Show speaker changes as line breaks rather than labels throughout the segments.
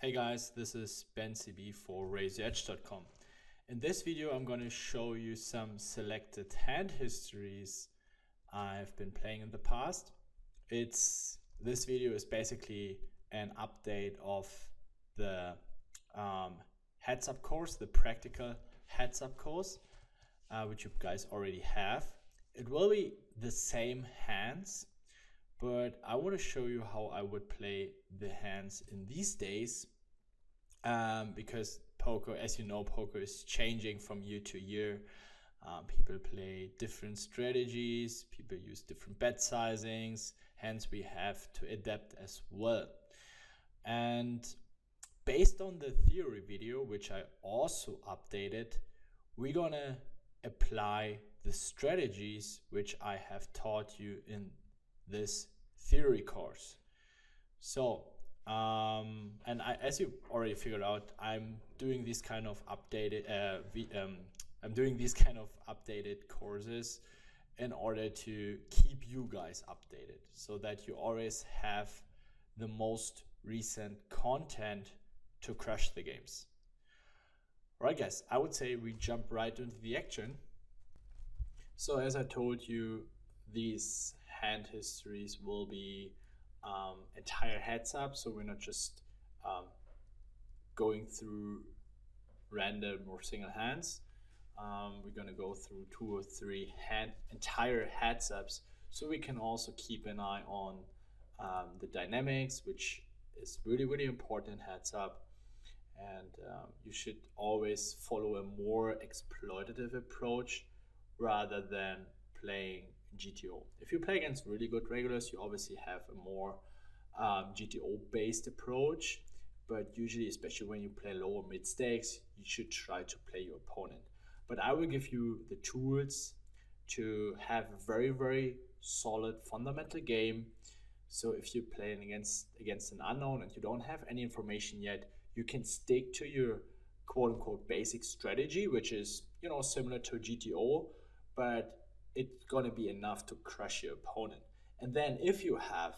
Hey guys, this is Ben CB for RaiseYourEdge.com. In this video, I'm going to show you some selected hand histories I've been playing in the past. This video is basically an update of the Headsup course, the practical Headsup course, which you guys already have. It will be the same hands, but I want to show you how I would play the hands in these days, because poker, as you know, poker is changing from year to year. People play different strategies, people use different bet sizings, hence we have to adapt as well. And based on the theory video, which I also updated, we're gonna apply the strategies which I have taught you in this theory course. So as you already figured out, I'm doing these kind of updated courses in order to keep you guys updated, so that you always have the most recent content to crush the games. Alright guys, I would say we jump right into the action. So as I told you, these hand histories will be entire heads up, so we're not just going through random or single hands. We're going to go through 2 or 3 entire heads ups, so we can also keep an eye on the dynamics, which is really important heads up. And you should always follow a more exploitative approach rather than playing GTO. If you play against really good regulars, you obviously have a more GTO based approach, but usually, especially when you play lower mid stakes, you should try to play your opponent. But I will give you the tools to have a very solid fundamental game. So if you're playing against an unknown and you don't have any information yet, you can stick to your quote unquote basic strategy, which is, you know, similar to GTO, but it's gonna be enough to crush your opponent. And then if you have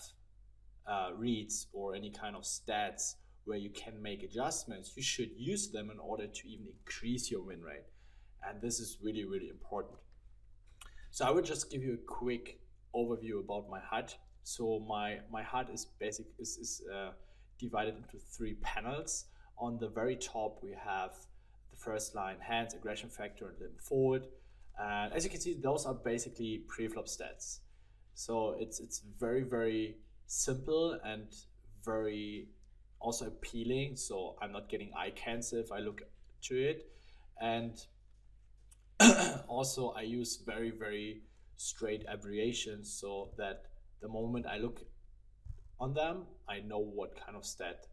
reads or any kind of stats where you can make adjustments, you should use them in order to even increase your win rate. And this is really important. So I would just give you a quick overview about my HUD. So my HUD is divided into 3 panels. On the very top, we have the first line, hands, aggression factor, and limp forward. And as you can see, those are basically pre-flop stats. So it's very simple and very also appealing. So I'm not getting eye cancer if I look to it. And also I use very straight abbreviations, so that the moment I look on them, I know what kind of stat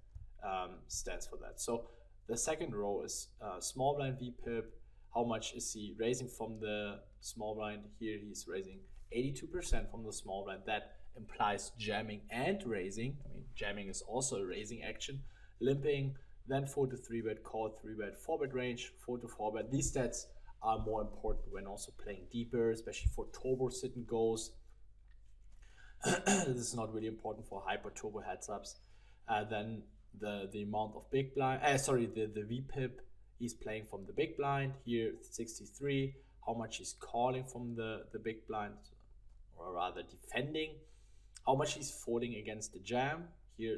stands for that. So the second row is small blind VPIP. How much is he raising from the small blind? Here he's raising 82% from the small blind. That implies jamming and raising. I mean, jamming is also a raising action. Limping, then 4 to 3-bet, call 3-bet, 4-bet range, 4 to 4-bet. These stats are more important when also playing deeper, especially for turbo sit and goes. This is not really important for hyper turbo heads ups. Then the amount of big blind, the VPIP he's playing from the big blind. Here 63. How much he's calling from the big blind, or rather defending. How much he's folding against the jam. Here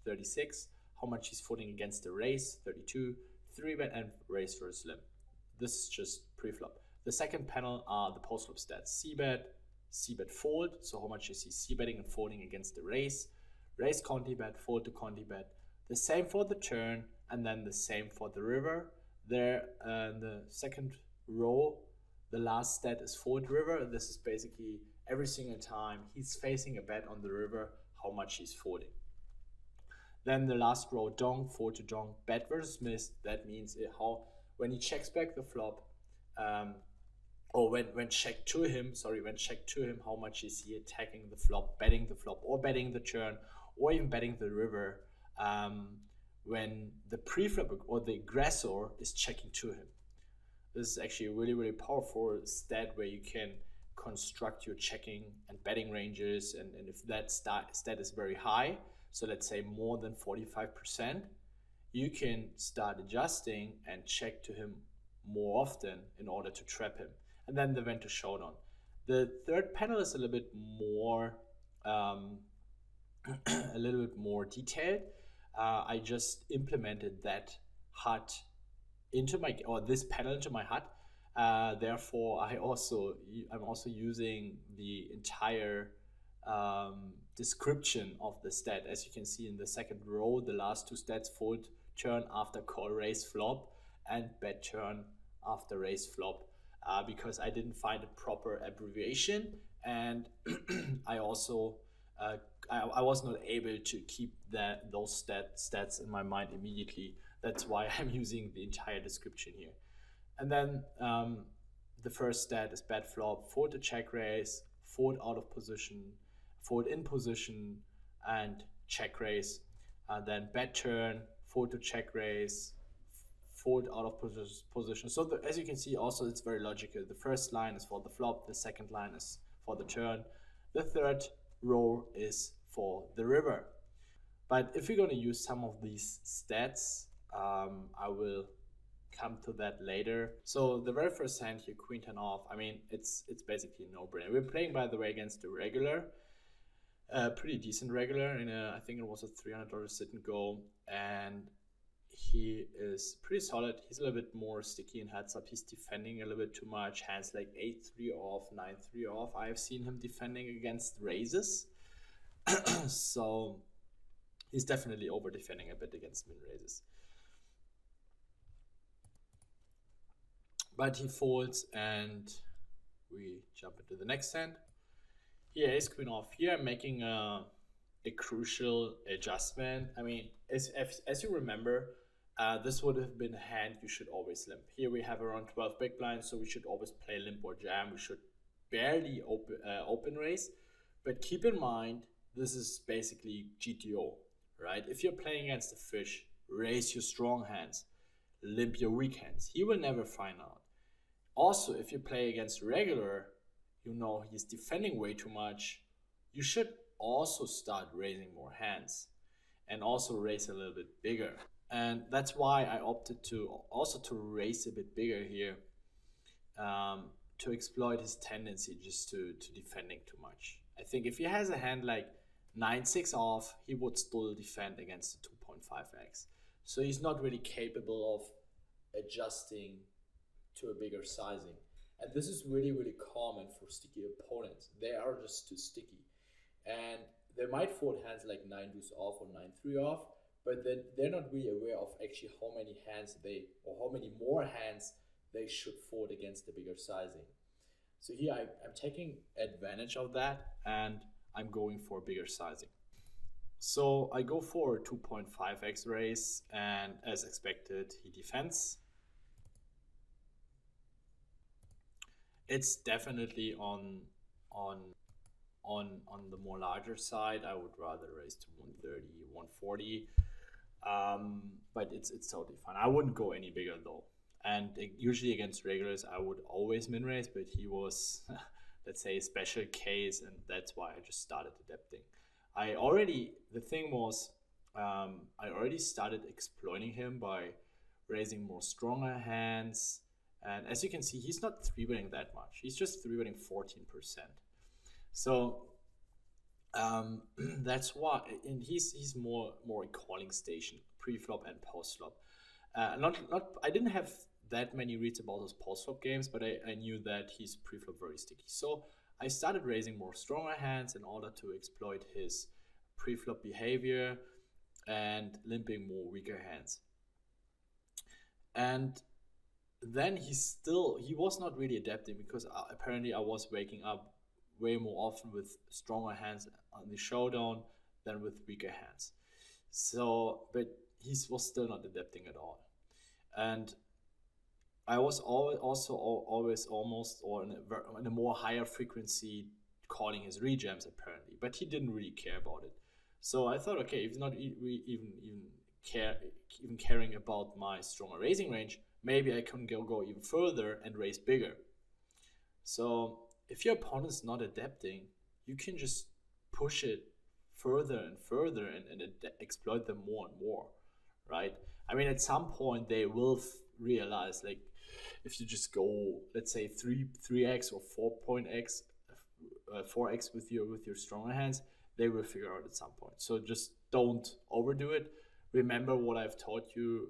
36. How much he's folding against the raise. 32. 3-bet and raise versus limp. This is just pre-flop. The second panel are the post-flop stats. C-bet fold. So how much is he C-betting and folding against the raise. Raise conti bet, fold to conti bet. The same for the turn, and then the same for the river. There in the second row, the last stat is fold river. This is basically every single time he's facing a bet on the river, how much he's folding. Then the last row, donk, fold to donk, bet versus miss. That means how when he checks back the flop, or when checked to him, how much is he attacking the flop, betting the flop, or betting the turn, or even betting the river, when the preflop or the aggressor is checking to him. This is actually a really powerful stat where you can construct your checking and betting ranges, and if that stat is very high, so let's say more than 45%, you can start adjusting and check to him more often in order to trap him. And then the event to showdown. The third panel is a little bit more um, a little bit more detailed. I just implemented that HUD into my, or this panel into my HUD. Therefore, I'm also using the entire description of the stat. As you can see in the second row, the last two stats: fold turn after call raise flop and bet turn after raise flop. Because I didn't find a proper abbreviation, and I also uh, I was not able to keep those stats in my mind immediately. That's why I'm using the entire description here. And then the first stat is bet flop, fold to check raise, fold out of position, fold in position, and check raise. And then bet turn, fold to check raise, fold out of position. So as you can see, also it's very logical. The first line is for the flop, the second line is for the turn, the third row is for the river. But if we're going to use some of these stats, I will come to that later. So the very first hand here, queen ten off. I mean, it's basically a no-brainer. We're playing, by the way, against a regular, pretty decent regular. I think it was a $300 sit and go, and he is pretty solid. He's a little bit more sticky in heads up. He's defending a little bit too much. Hands like 8-3 off, 9-3 off. I've seen him defending against raises. So he's definitely over defending a bit against min raises. But he folds, and we jump into the next hand. Here, ace queen off. Here I'm making a crucial adjustment. I mean, as you remember, this would have been a hand you should always limp. Here we have around 12 big blinds, so we should always play limp or jam. We should barely open raise. But keep in mind, this is basically GTO, right? If you're playing against a fish, raise your strong hands, limp your weak hands. He will never find out. Also, if you play against regular, you know he's defending way too much, you should also start raising more hands and also raise a little bit bigger. And that's why I opted to also to raise a bit bigger here, to exploit his tendency just to defending too much. I think if he has a hand like 9-6 off, he would still defend against the 2.5x. So he's not really capable of adjusting to a bigger sizing. And this is really, really common for sticky opponents. They are just too sticky. And they might fold hands like 9 deuce off or 9-3 off, but then they're not really aware of actually how many hands or how many more hands they should fold against the bigger sizing. So here I'm taking advantage of that, and I'm going for bigger sizing. So I go for a 2.5x raise, and as expected, he defends. It's definitely on the more larger side. I would rather raise to 130, 140. But it's totally fine. I wouldn't go any bigger though. And usually against regulars, I would always min raise, but he was, let's say, a special case, and that's why I just started adapting. The thing was, I already started exploiting him by raising more stronger hands. And as you can see, he's not 3-betting that much. He's just 3-betting 14%. So that's why, and he's more a calling station, pre-flop and post-flop. I didn't have that many reads about those post-flop games, but I knew that he's pre-flop very sticky. So I started raising more stronger hands in order to exploit his pre-flop behavior and limping more weaker hands. And then he was not really adapting, because apparently I was waking up way more often with stronger hands on the showdown than with weaker hands. So, but he was still not adapting at all. And I was always almost, or in a more higher frequency, calling his rejams apparently, but he didn't really care about it. So I thought, okay, if he's not even caring about my stronger raising range, maybe I can go even further and raise bigger. So if your opponent's not adapting, you can just push it further and further and exploit them more and more, right? I mean, at some point they will realize, like, if you just go, let's say three x or 4.x, 4x with your stronger hands, they will figure out at some point. So just don't overdo it. Remember what I've taught you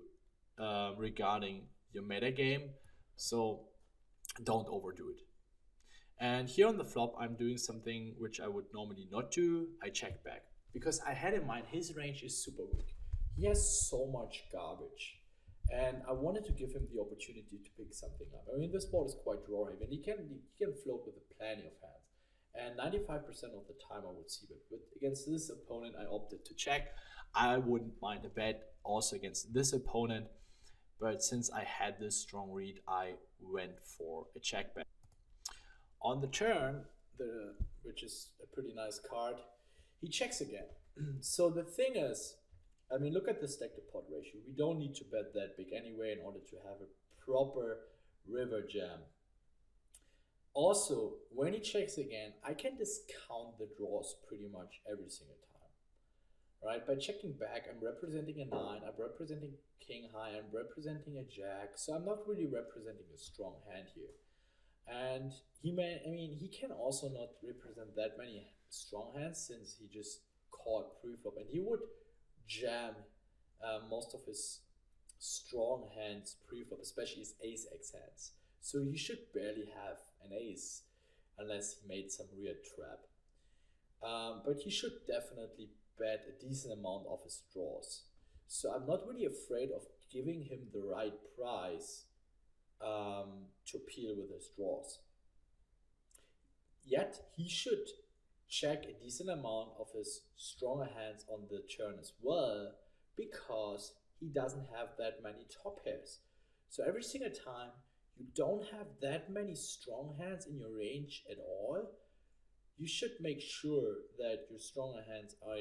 regarding your meta game. So don't overdo it. And here on the flop, I'm doing something which I would normally not do. I check back because I had in mind his range is super weak. He has so much garbage, and I wanted to give him the opportunity to pick something up. I mean, this board is quite draw heavy, and he can float with plenty of hands. And 95% of the time I would see it. But against this opponent, I opted to check. I wouldn't mind a bet also against this opponent. But since I had this strong read, I went for a check bet. On the turn, which is a pretty nice card, he checks again. So the thing is, I mean, look at the stack to pot ratio. We don't need to bet that big anyway in order to have a proper river jam. Also, when he checks again, I can discount the draws pretty much every single time. Right? By checking back, I'm representing a 9, I'm representing king high, I'm representing a jack, so I'm not really representing a strong hand here. And he can also not represent that many strong hands since he just called preflop, and he would jam most of his strong hands preflop, especially his ace x hands. So he should barely have an ace unless he made some weird trap. But he should definitely bet a decent amount of his draws. So I'm not really afraid of giving him the right price to peel with his draws. Yet he should check a decent amount of his stronger hands on the turn as well, because he doesn't have that many top pairs. So every single time you don't have that many strong hands in your range at all, you should make sure that your stronger hands are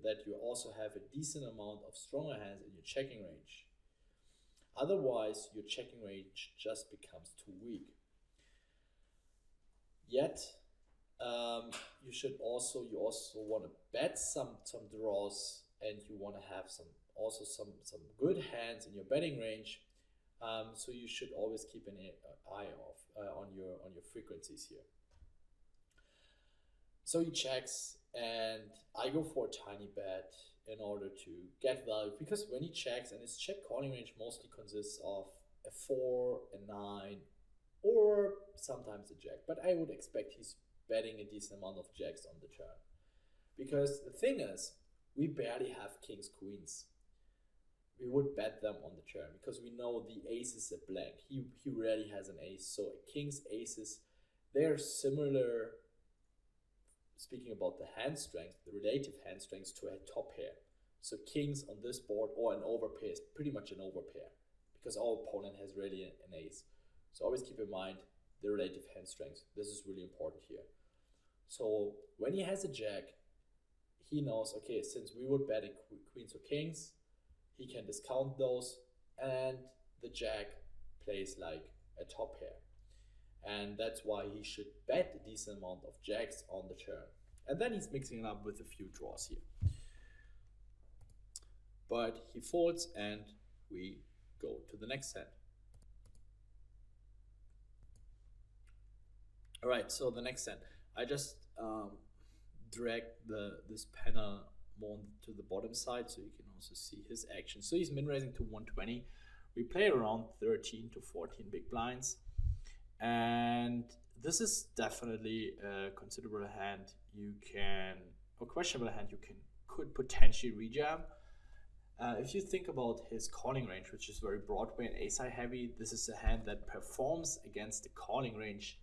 that you also have a decent amount of stronger hands in your checking range. Otherwise, your checking range just becomes too weak. Yet, you also want to bet some draws, and you want to have some good hands in your betting range. So you should always keep an eye on your frequencies here. So he checks, and I go for a tiny bet in order to get value, because when he checks, and his check calling range mostly consists of a 4, a 9, or sometimes a jack. But I would expect he's betting a decent amount of jacks on the turn. Because the thing is, we barely have kings, queens. We would bet them on the turn because we know the ace is a blank. He rarely has an ace. So a king's aces, they're similar, speaking about the hand strength, the relative hand strengths to a top pair. So kings on this board or an overpair is pretty much an overpair because our opponent has really an ace. So always keep in mind the relative hand strength. This is really important here. So when he has a jack, he knows, okay, since we would bet in queens or kings, he can discount those, and the jack plays like a top pair. And that's why he should bet a decent amount of jacks on the turn. And then he's mixing it up with a few draws here. But he folds, and we go to the next hand. All right, so the next hand. I just dragged this panel more to the bottom side so you can also see his action. So he's min raising to 120. We play around 13 to 14 big blinds. And this is definitely a considerable hand or questionable hand you could potentially rejam. If you think about his calling range, which is very Broadway and ace-high heavy, this is a hand that performs against the calling range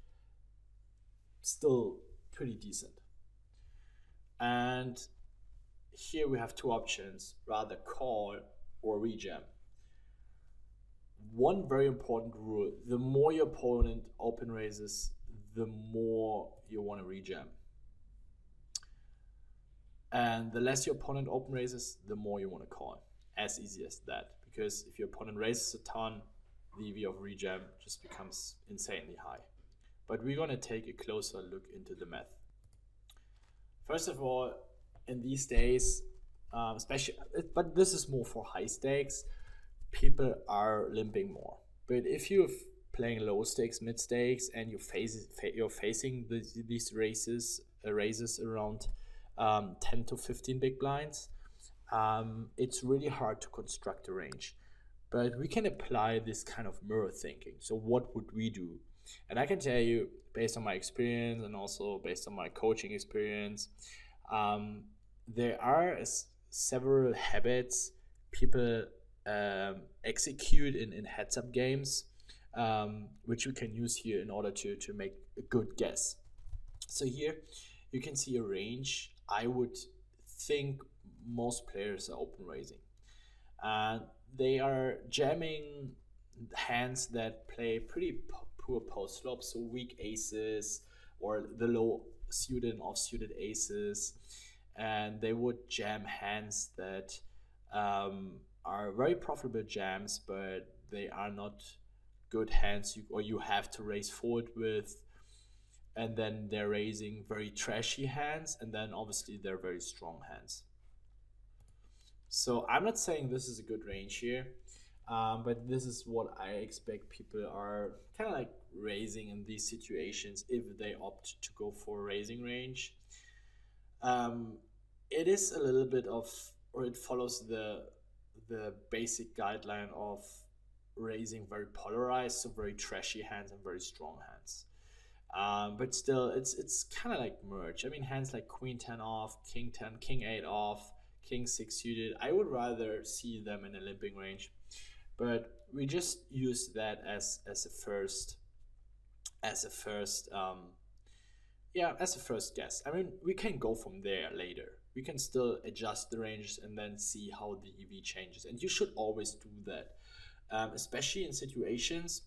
still pretty decent. And here we have two options, rather call or rejam. One very important rule, the more your opponent open raises, the more you want to rejam. And the less your opponent open raises, the more you want to call. As easy as that. Because if your opponent raises a ton, the EV of rejam just becomes insanely high. But we're going to take a closer look into the math. First of all, in these days, especially, but this is more for high stakes. People are limping more. But if you're playing low stakes, mid stakes, and you're facing these races around 10 to 15 big blinds, it's really hard to construct a range. But we can apply this kind of mirror thinking. So what would we do? And I can tell you, based on my experience and also based on my coaching experience, um, there are several habits people execute in heads up games, which we can use here in order to make a good guess. So here you can see a range. I would think most players are open raising. And they are jamming hands that play pretty poor post flop, so weak aces or the low suited and off suited aces, and they would jam hands that are very profitable jams, but they are not good hands or you have to raise forward with. And then they're raising very trashy hands, and then obviously they're very strong hands. So I'm not saying this is a good range here, but this is what I expect people are kind of like raising in these situations if they opt to go for a raising range. Um, it is a little bit of, or it follows the basic guideline of raising very polarized, so very trashy hands and very strong hands. But still, it's kind of like merge. I mean, hands like Queen 10 off, King 10, King 8 off, King 6 suited. I would rather see them in a limping range, but we just use that as a first as a first yeah, as a first guess. I mean, we can go from there later. We can still adjust the ranges and then see how the EV changes. And you should always do that, especially in situations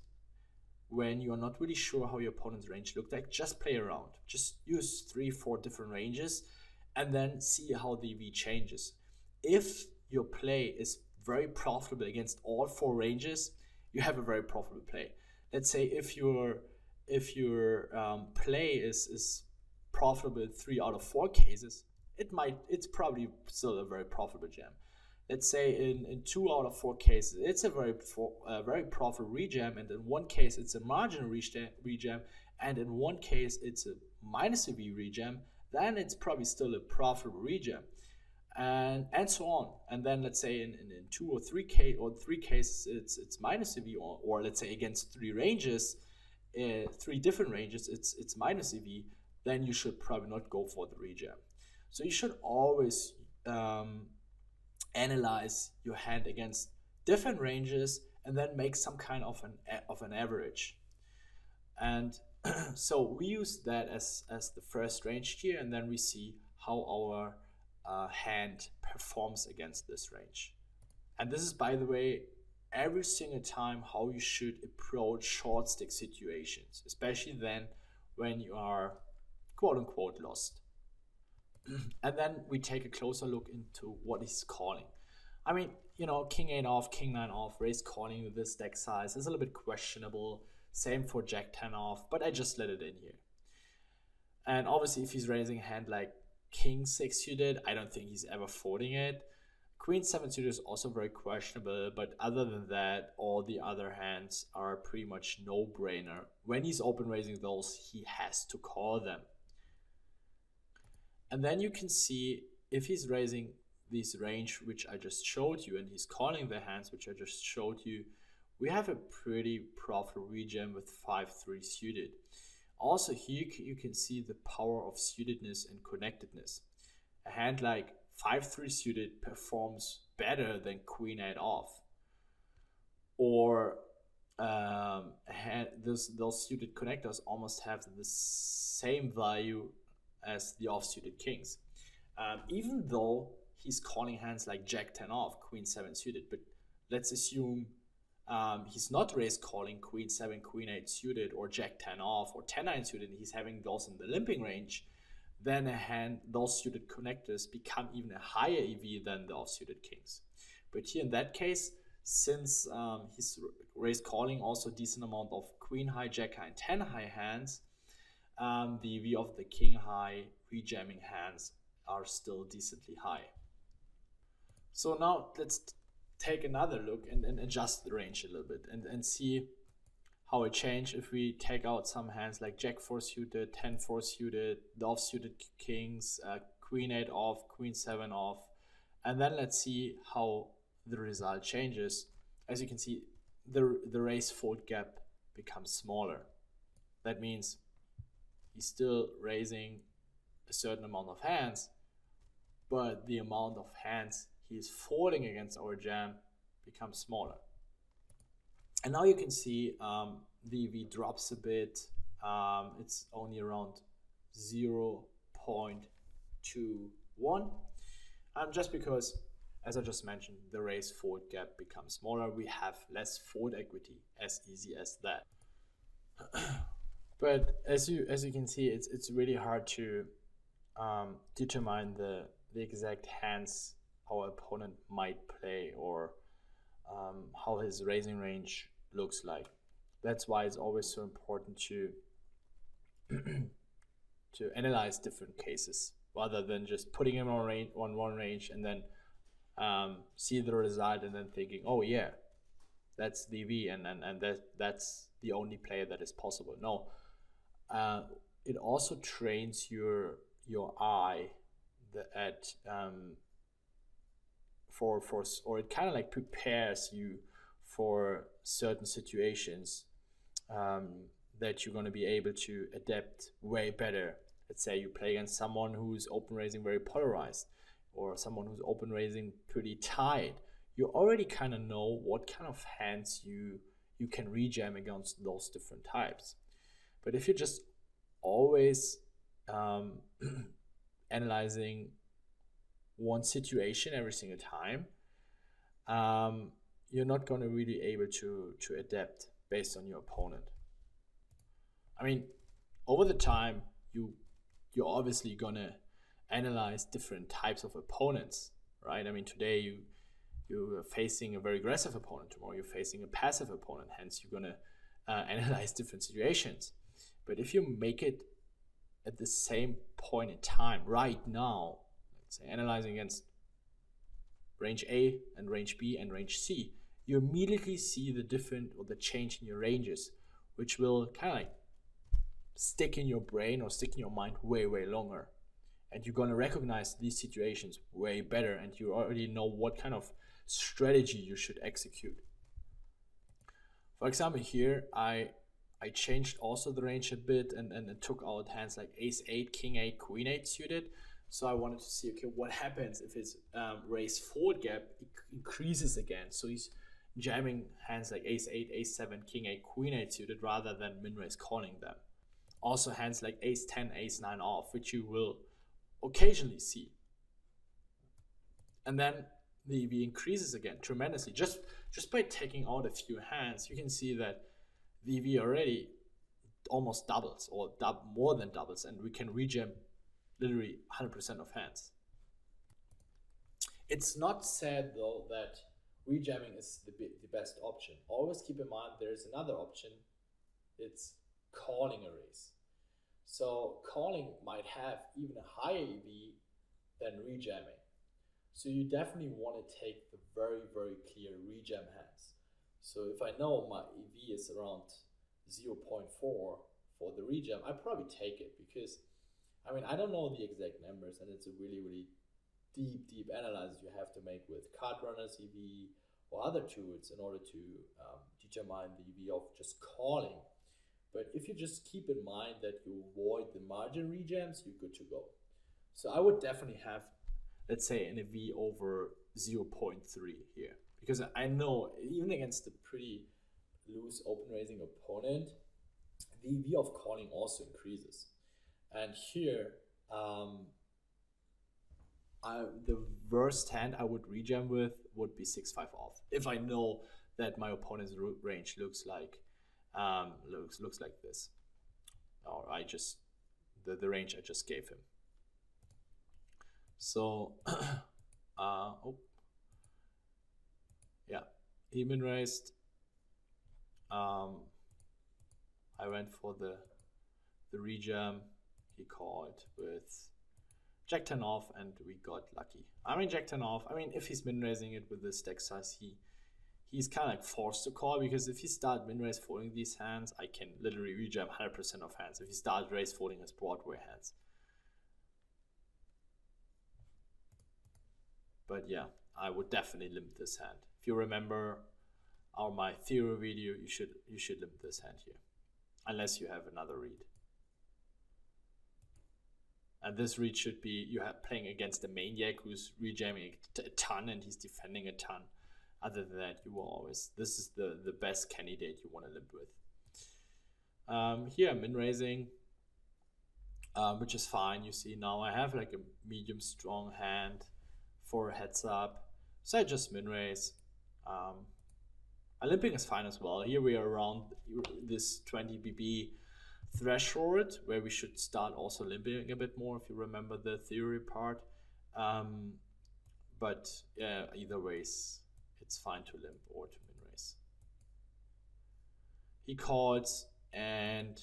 when you're not really sure how your opponent's range looked like. Just play around. Just use 3, 4 different ranges and then see how the EV changes. If your play is very profitable against all 4 ranges, you have a very profitable play. Let's say if your play is profitable in 3 out of 4 cases, it's probably still a very profitable jam. Let's say in 2 out of 4 cases, it's a very profitable rejam, and in one case it's a marginal rejam, and in one case it's a minus EV rejam, then it's probably still a profitable rejam, and so on. And then let's say in 2 or 3 cases it's minus EV, or let's say against 3 ranges, 3 different ranges, it's minus EV, then you should probably not go for the rejam. So you should always analyze your hand against different ranges and then make some kind of an average. And so we use that as the first range here, and then we see how our hand performs against this range. And this is, by the way, every single time how you should approach short stick situations, especially then when you are quote unquote lost. And then we take a closer look into what he's calling. I mean, King 8 off, King 9 off, raise calling with this deck size is a little bit questionable. Same for Jack 10 off, but I just let it in here. And obviously, if he's raising a hand like King 6 suited, I don't think he's ever folding it. Queen 7 suited is also very questionable, but other than that, all the other hands are pretty much no-brainer. When he's open raising those, he has to call them. And then you can see if he's raising this range, which I just showed you, and he's calling the hands, which I just showed you, we have a pretty profitable rejam with 5-3 suited. Also here you can see the power of suitedness and connectedness. A hand like 5-3 suited performs better than Queen 8 off. Or those suited connectors almost have the same value as the off-suited kings. Even though he's calling hands like Jack 10 off, Queen 7 suited, but let's assume he's not raise calling Queen 7, Queen 8 suited, or Jack 10 off, or 10 9 suited, and he's having those in the limping range, then those suited connectors become even a higher EV than the off-suited kings. But here in that case, since he's raise calling also a decent amount of Queen high, Jack high, and 10 high hands, the EV of the King high rejamming hands are still decently high. So now let's take another look and adjust the range a little bit and see how it changed if we take out some hands like Jack 4 suited, 10 4 suited, the off suited kings, Queen 8 off, Queen 7 off, and then let's see how the result changes. As you can see, the raise fold gap becomes smaller. That means he's still raising a certain amount of hands, but the amount of hands he's folding against our jam becomes smaller. And now you can see the EV drops a bit. It's only around 0.21. Just because, as I just mentioned, the raise fold gap becomes smaller. We have less fold equity, as easy as that. But as you can see, it's really hard to determine the exact hands our opponent might play, or how his raising range looks like. That's why it's always so important to to analyze different cases rather than just putting him on one range and then see the result and then thinking, oh yeah, that's DV and that's the only player that is possible. No, it also trains your eye at for or it kind of like prepares you for certain situations that you're going to be able to adapt way better. Let's say you play against someone who's open raising very polarized, or someone who's open raising pretty tight. You already kind of know what kind of hands you can rejam against those different types. But if you're just always analyzing one situation every single time, you're not going to really able to adapt based on your opponent. I mean, over the time, you're obviously gonna analyze different types of opponents, right? I mean, today you're facing a very aggressive opponent. Tomorrow you're facing a passive opponent. Hence, you're gonna analyze different situations. But if you make it at the same point in time, right now, let's say analyzing against range A and range B and range C, you immediately see the different or the change in your ranges, which will kind of like stick in your brain or stick in your mind way longer, and you're going to recognize these situations way better, and you already know what kind of strategy you should execute. For example, here I changed also the range a bit and took out hands like ace 8, king 8, queen 8 suited. So I wanted to see, okay, what happens if his raise fold gap increases again. So he's jamming hands like ace 8, ace 7, king 8, queen 8 suited rather than min raise calling them. Also hands like ace 10, ace 9 off, which you will occasionally see. And then the EV increases again tremendously. Just by taking out a few hands, you can see that the EV already almost doubles, or more than doubles, and we can rejam literally 100% of hands. It's not said though that rejamming is the best option. Always keep in mind there's another option. It's calling a raise. So calling might have even a higher EV than rejamming. So you definitely want to take the very clear rejam hands. So if I know my EV is around 0.4 for the rejam, I probably take it, because I mean, I don't know the exact numbers, and it's a really deep analysis you have to make with card runners EV or other tools in order to determine the EV of just calling. But if you just keep in mind that you avoid the margin rejams, you're good to go. So I would definitely have, let's say, an EV over 0.3 here, because I know even against a pretty loose open raising opponent, the EV of calling also increases. And here, the worst hand I would rejam with would be 6-5 off, if I know that my opponent's range looks like this, or the range I just gave him. So, yeah, he min raised. I went for the rejam. He called with Jack 10 off, and we got lucky. I mean, Jack 10 off. I mean, if he's min raising it with this deck size, he's kind of like forced to call, because if he start min raise folding these hands, I can literally rejam 100% of hands. If he start raise folding his Broadway hands. But yeah, I would definitely limp this hand. If you remember my theory video, you should limp this hand here, unless you have another read. And this read should be you have playing against the maniac who's rejamming a ton and he's defending a ton. Other than that, you will always, this is the best candidate you want to limp with. Here I'm min raising, which is fine. You see now I have like a medium strong hand for a heads up, so I just min raise. Limping is fine as well. Here we are around this 20 BB threshold where we should start also limping a bit more, if you remember the theory part. But yeah, either ways, it's fine to limp or to min raise. He calls, and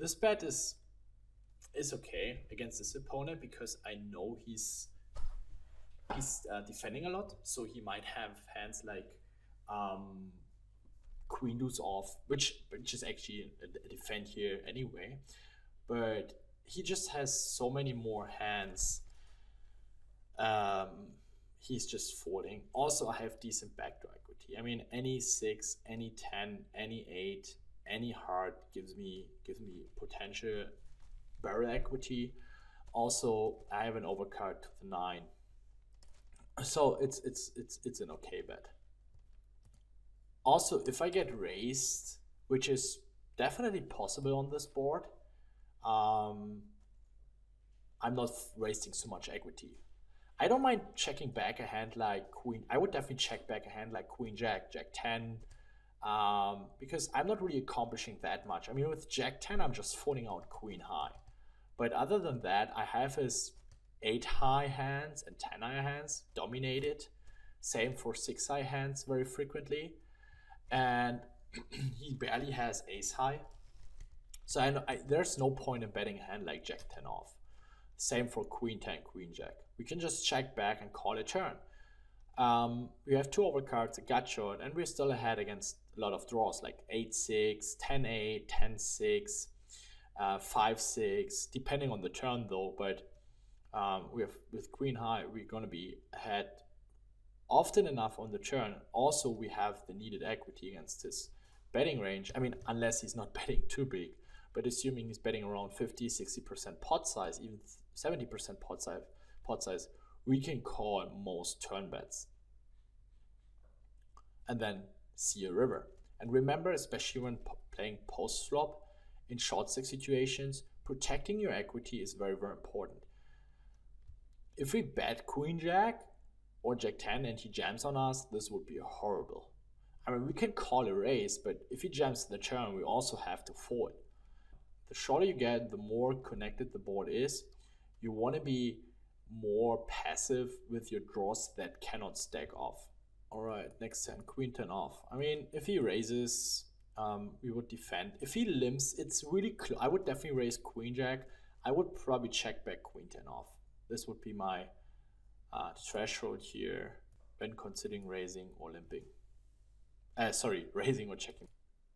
this bet is okay against this opponent, because I know he's defending a lot, so he might have hands like queen deuce off, which is actually a defend here anyway, but he just has so many more hands. He's just folding. Also, I have decent backdoor equity. I mean, any 6, any 10, any 8, any heart gives me potential barrel equity. Also, I have an overcard to the 9. So it's an okay bet. Also, if I get raised, which is definitely possible on this board, I'm not wasting so much equity. I don't mind checking back a hand like queen. I would definitely check back a hand like queen jack, jack 10, because I'm not really accomplishing that much. I mean, with jack 10, I'm just folding out queen high. But other than that, I have his 8 high hands and 10 high hands dominated. Same for 6 high hands very frequently. And he barely has ace high. So I know there's no point in betting a hand like jack 10 off. Same for queen 10, queen jack. We can just check back and call a turn. We have 2 overcards, a gut shot, and we're still ahead against a lot of draws like 8-6, 10-8, 10-6, 5-6, depending on the turn though. But we have with queen high, we're going to be ahead often enough on the turn. Also, we have the needed equity against his betting range. I mean, unless he's not betting too big, but assuming he's betting around 50-60% pot size, even 70% pot size, we can call most turn bets and then see a river. And remember, especially when playing post flop in short stack situations, protecting your equity is very, very important. If we bet queen jack or jack 10 and he jams on us, this would be horrible. I mean, we can call a raise, but if he jams the turn, we also have to fold. The shorter you get, the more connected the board is. You want to be more passive with your draws that cannot stack off. All right, next hand, queen 10 off. I mean, if he raises, we would defend. If he limps, it's really close. I would definitely raise queen jack. I would probably check back queen 10 off. This would be my threshold here when considering raising or limping. Sorry, raising or checking.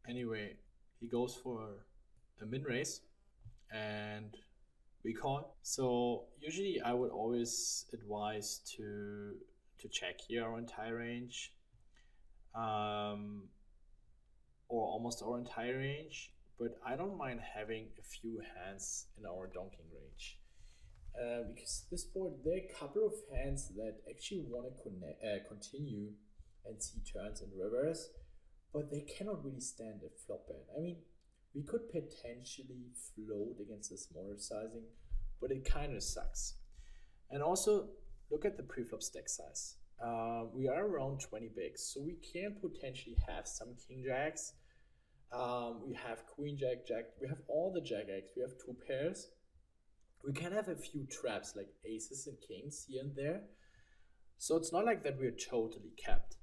Anyway, he goes for a min raise and we call. So usually I would always advise to check here our entire range, or almost our entire range, but I don't mind having a few hands in our donking range. Because this board, there are a couple of hands that actually want to continue and see turns and rivers, but they cannot really stand a flop bet. I mean, we could potentially float against the smaller sizing, but it kind of sucks. And also, look at the preflop stack size. We are around 20 bigs, so we can potentially have some king jacks. We have queen jack, jack. We have all the jack X. We have 2 pairs. We can have a few traps like aces and kings here and there. So it's not like that we're totally capped.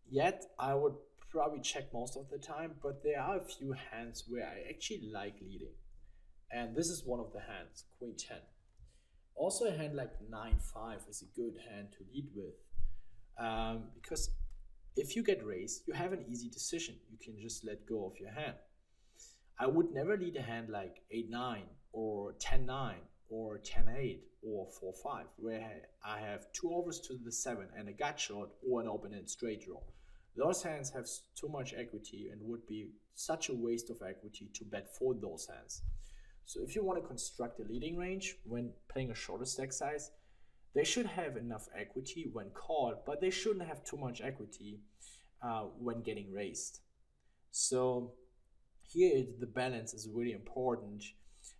Yet I would probably check most of the time, but there are a few hands where I actually like leading. And this is one of the hands, Queen 10. Also, a hand like 9-5 is a good hand to lead with. Because if you get raised, you have an easy decision. You can just let go of your hand. I would never lead a hand like 8-9 or 10-9 or 10-8 or 4-5, where I have two overs to the 7 and a gut shot or an open-end straight draw. Those hands have too much equity and would be such a waste of equity to bet for those hands. So if you want to construct a leading range when playing a shorter stack size, they should have enough equity when called, but they shouldn't have too much equity when getting raised. So here the balance is really important.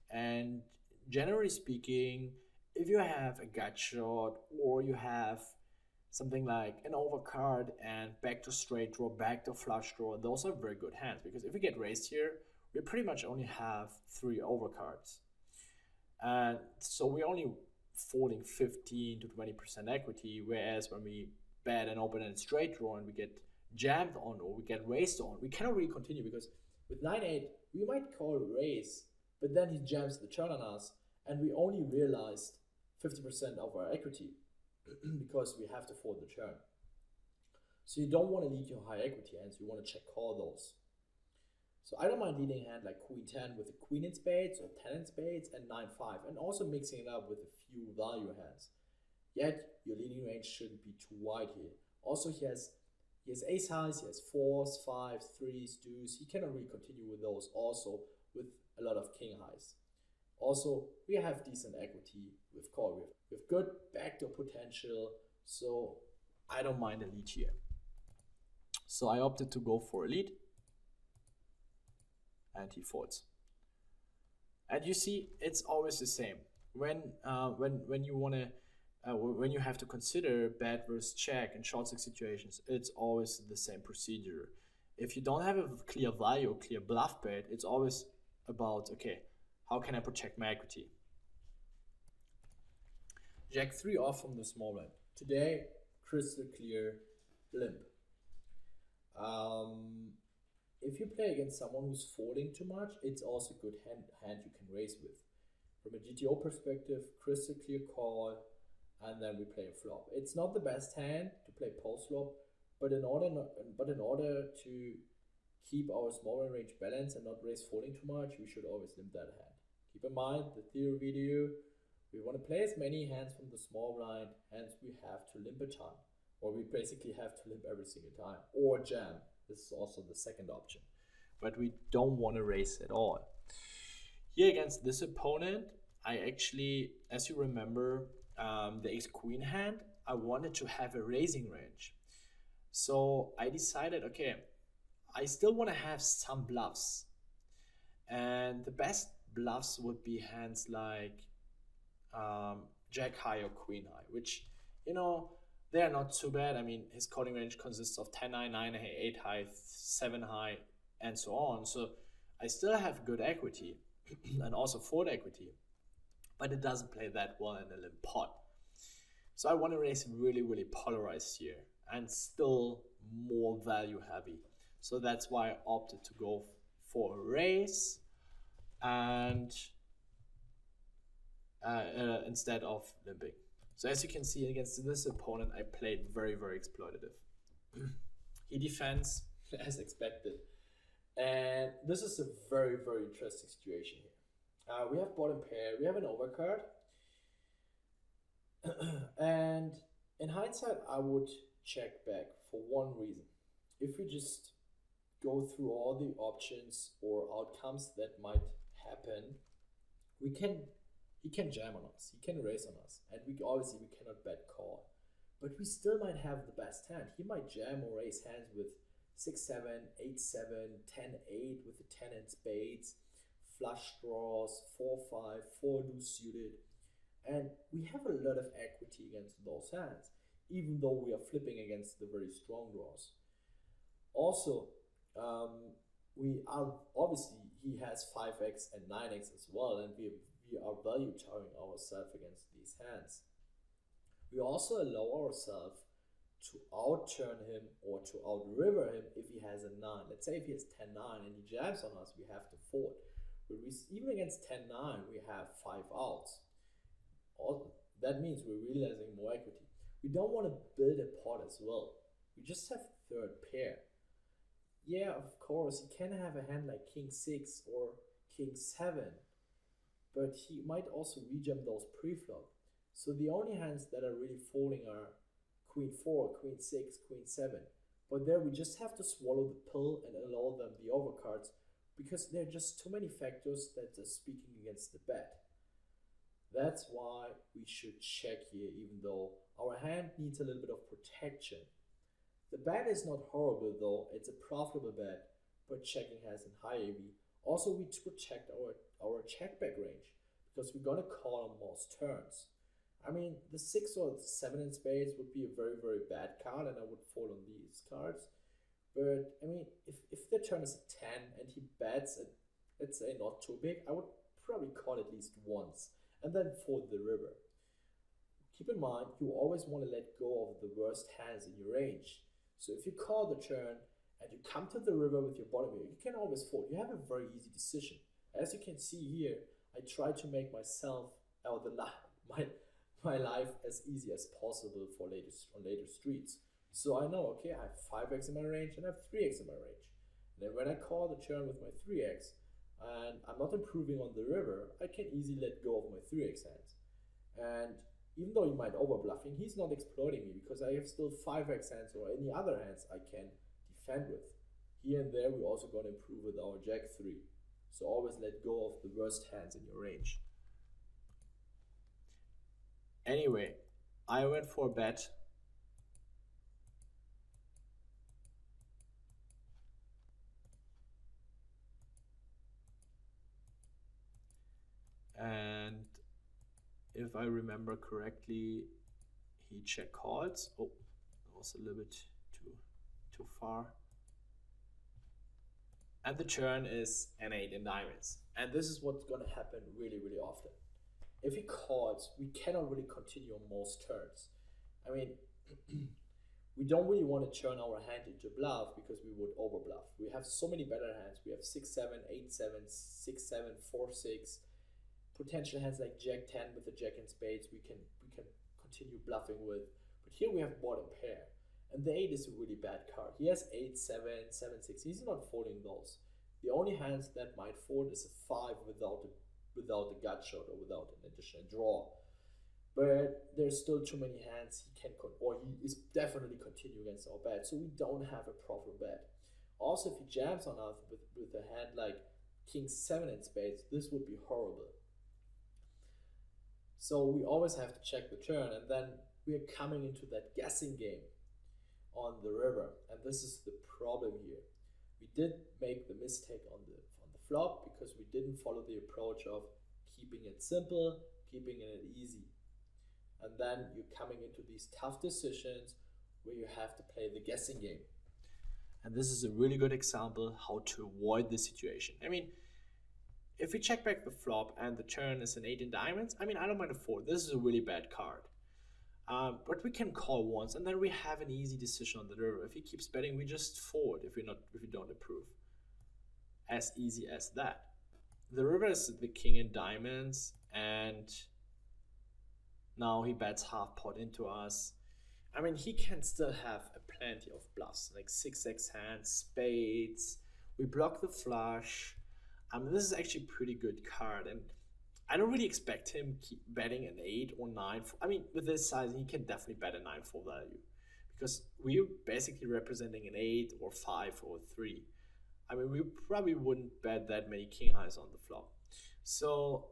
And generally speaking, if you have a gut shot or you have something like an overcard and back to straight draw, back to flush draw, those are very good hands, because if we get raised here, we pretty much only have 3 overcards. And so we're only folding 15 to 20% equity, whereas when we bet an open-ended straight draw and we get jammed on or we get raised on, we cannot really continue, because with 9-8, we might call raise, but then he jams the turn on us, and we only realized 50% of our equity because we have to fold the turn. So you don't want to lead your high equity hands, you want to check call those. So I don't mind leading a hand like Queen 10 with a Queen in spades or 10 in spades and 9-5, and also mixing it up with a few value hands. Yet your leading range shouldn't be too wide here. Also he has ace highs, he has 4s, 5s, 3s, deuce. He cannot really continue with those, also with a lot of king highs. Also, we have decent equity with call. We have good backdoor potential, so I don't mind a lead here. So I opted to go for a lead, and he folds. And you see, it's always the same. When you want to when you have to consider bet versus check in short stack situations, it's always the same procedure. If you don't have a clear value, clear bluff bet, it's always about, okay, how can I protect my equity? Jack 3 off from the small blind. Today, crystal clear limp. If you play against someone who's folding too much, it's also a good hand you can raise with. From a GTO perspective, crystal clear call, and then we play a flop. It's not the best hand to play post flop, but in order to keep our small range balance and not raise folding too much, we should always limp that hand. Keep in mind the theory video, we want to play as many hands from the small blind, hence we have to limp a ton, or we basically have to limp every single time, or jam. This is also the second option, but we don't want to raise at all. Here against this opponent, I actually, as you remember, the ace queen hand, I wanted to have a raising range. So I decided, okay, I still want to have some bluffs, and the best bluffs would be hands like jack high or queen high, which, you know, they are not too bad. I mean, his calling range consists of 10 high, 9 high, 8 high, 7 high, and so on. So I still have good equity and also fold equity, but it doesn't play that well in a limp pot. So I want to raise really, really polarized here and still more value heavy. So that's why I opted to go for a raise and instead of limping. So as you can see, against this opponent, I played very, very exploitative. He defends as expected. And this is a very, very interesting situation here. We have bottom pair, we have an overcard. And in hindsight, I would check back for one reason. If we just go through all the options or outcomes that might happen, he can jam on us, he can raise on us, and we cannot bet call. But we still might have the best hand. He might jam or raise hands with 6-7, 8-7, 10-8 with the 10 in spades, flush draws, 4-5, 4 deuce suited. And we have a lot of equity against those hands, even though we are flipping against the very strong draws. Also, we are obviously, he has 5x and 9x as well, and we are value towering ourselves against these hands. We also allow ourselves
to outturn him or to outriver him if he has a 9. Let's say if he has 10-9 and he jams on us, we have to fold. But even against 10-9, we have 5 outs. All, that means we're realizing more equity. We don't want to build a pot as well. We just have third pair. Yeah, of course, he can have a hand like King 6 or King 7, but he might also rejam those pre-flop. So the only hands that are really folding are Queen 4, Queen 6, Queen 7. But there we just have to swallow the pill and allow them the overcards because there are just too many factors that are speaking against the bet. That's why we should check here, even though our hand needs a little bit of protection. The bet is not horrible though, it's a profitable bet, but checking has a high AV. Also, we protect our check back range because we're gonna call on most turns. I mean, the 6 or 7 in spades would be a very, very bad card, and I would fold on these cards. But I mean, if the turn is a 10 and he bets at, let's say, not too big, I would probably call at least once and then fold the river. Keep in mind, you always want to let go of the worst hands in your range. So if you call the turn and you come to the river with your bottom here, you can always fold. You have a very easy decision. As you can see here, I try to make myself or my my life as easy as possible for later streets. So I know, okay, I have 5x in my range and I have 3x in my range. And then when I call the turn with my 3x and I'm not improving on the river, I can easily let go of my 3x hands. And even though he might overbluffing, he's not exploiting me because I have still 5x hands or any other hands I can defend with. Here and there, we're also going to improve with our Jack 3. So always let go of the worst hands in your range.
Anyway, I went for a bet, and if I remember correctly, he check calls. Oh, that was a little bit too far. And the turn is an 8 in diamonds.
And this is what's going to happen really, really often. If he calls, we cannot really continue on most turns. I mean, we don't really want to turn our hand into bluff because we would overbluff. We have so many better hands. We have 6-7, 8-7, 6-7, 4-6. Potential hands like Jack 10 with the Jack in spades we can continue bluffing with. But here we have bottom pair. And the 8 is a really bad card. He has 8-7, 7-6. He's not folding those. The only hands that might fold is a 5 without a gut shot or without an additional draw. But there's still too many hands he can or he is definitely continue against our bet. So we don't have a proper bet. Also, if he jams on us with a hand like King 7 in spades, this would be horrible. So we always have to check the turn, and then we are coming into that guessing game on the river, and this is the problem here. We did make the mistake on the flop because we didn't follow the approach of keeping it simple, keeping it easy. And then you're coming into these tough decisions where you have to play the guessing game.
And this is a really good example how to avoid this situation. I mean, if we check back the flop and the turn is an 8 in diamonds, I mean, I don't mind a 4. This is a really bad card. But we can call once, and then we have an easy decision on the river. If he keeps betting, we just fold if we don't approve. As easy as that. The river is the king in diamonds, and now he bets half pot into us. I mean, he can still have plenty of bluffs, like 6x hands, spades. We block the flush. This is actually a pretty good card, and I don't really expect him keep betting an 8 or 9. I mean, with this size, he can definitely bet a 9 full value because we're basically representing an 8 or 5 or 3. I mean, we probably wouldn't bet that many king highs on the flop. So,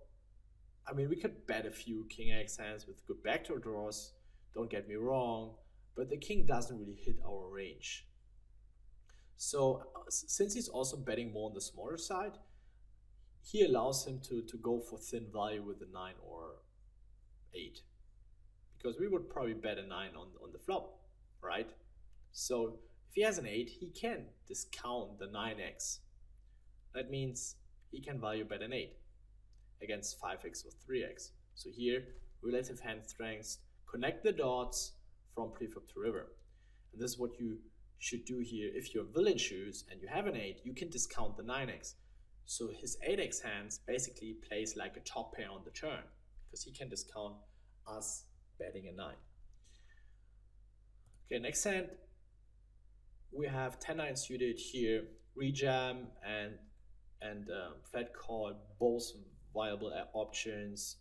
I mean, we could bet a few king x hands with good backdoor draws, don't get me wrong, but the king doesn't really hit our range. So, since he's also betting more on the smaller side, he allows him to go for thin value with a 9 or 8. Because we would probably bet a 9 on the flop, right? So if he has an 8, he can discount the 9x. That means he can value bet an 8 against 5x or 3x. So here, relative hand strengths, connect the dots from preflop to river. And this is what you should do here. If you're villain shoes and you have an 8, you can discount the 9x. So his 8x hands basically plays like a top pair on the turn, because he can discount us betting a 9. Okay, next hand, we have 10-9 suited here, rejam and flat call, both viable options.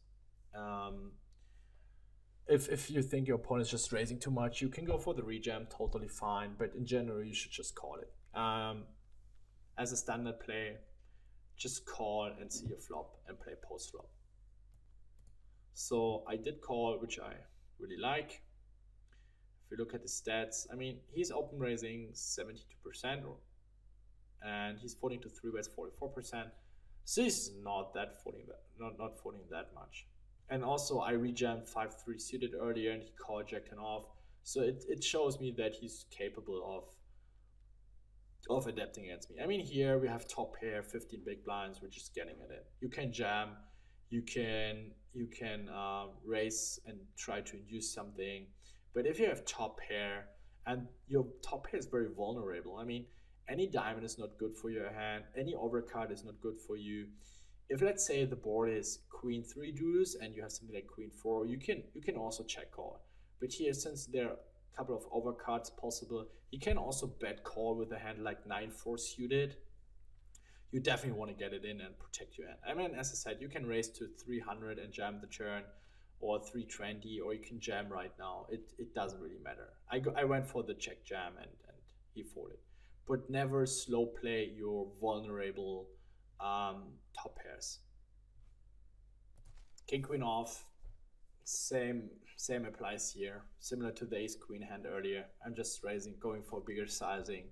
If you think your opponent is just raising too much, you can go for the rejam, totally fine. But in general, you should just call it. As a standard play, just call and see a flop and play post flop. So I did call, which I really like. If you look at the stats, I mean, he's open raising 72%, and he's folding to 3-bets 44%. So he's not folding that much. And also I rejammed 5-3 suited earlier and he called Jack 10 off. So it shows me that he's capable of adapting against me. I mean, here we have top pair, 15 big blinds, we're just getting it in. You can jam, you can raise and try to induce something. But if you have top pair and your top pair is very vulnerable, I mean, any diamond is not good for your hand, any overcard is not good for you. If let's say the board is queen 3 deuce and you have something like queen 4, you can also check call. But here, since there are a couple of overcards possible, you can also bet call with a hand like 9-4 suited. You definitely want to get it in and protect your hand. I mean, as I said, you can raise to 300 and jam the turn, or 320, or you can jam right now. It doesn't really matter. I went for the check jam and he folded. But never slow play your vulnerable top pairs. King queen off, same applies here. Similar to the ace queen hand earlier. I'm just going for bigger sizing.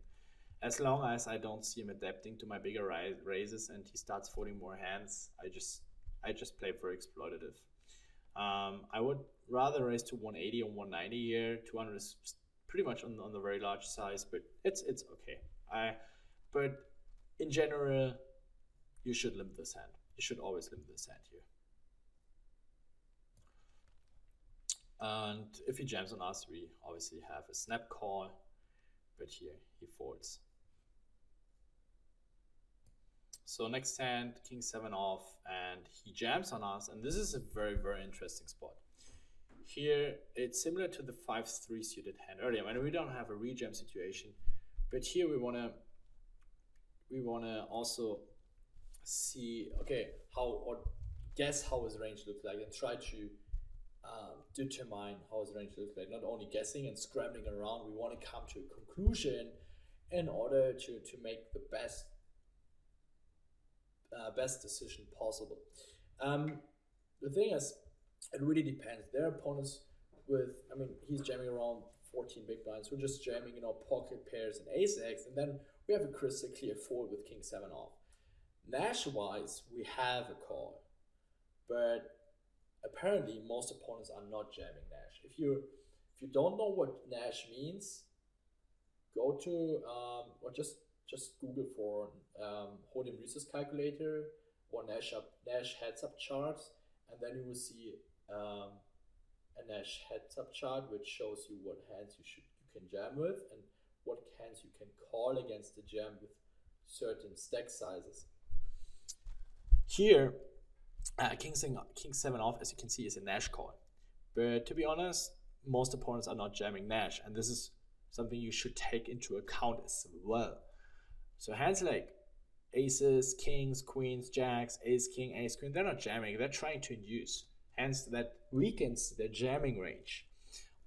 As long as I don't see him adapting to my bigger raises and he starts folding more hands, I just play for exploitative. I would rather raise to 180 or 190 here. 200 is pretty much on the very large size, but it's okay. But in general, you should limit this hand. You should always limit this hand here. And if he jams on us, we obviously have a snap call, but here he folds. So next hand, king 7 off, and he jams on us, and this is a very, very interesting spot. Here, it's similar to the 5-3 suited hand earlier. I mean, we don't have a rejam situation, but here we wanna also see, okay, or guess how his range looks like, and try to determine how his range looks like. Not only guessing and scrambling around, we want to come to a conclusion in order to make the best decision possible. The thing is, it really depends. There are opponents with, I mean, he's jamming around 14 big blinds. We're just jamming, pocket pairs and ace x, and then we have a crystal clear fold with king 7 off. Nash wise, we have a call, but apparently most opponents are not jamming Nash. If you don't know what Nash means, go to or just Google for Hold'em Research Calculator or Nash Headsup charts, and then you will see a Nash Headsup chart which shows you what hands you can jam with and what hands you can call against the jam with certain stack sizes. Here, king 7 off, as you can see, is a Nash call. But to be honest, most opponents are not jamming Nash, and this is something you should take into account as well. So hands like aces, kings, queens, jacks, ace, king, ace, queen, they're not jamming, they're trying to induce. Hence, that weakens their jamming range.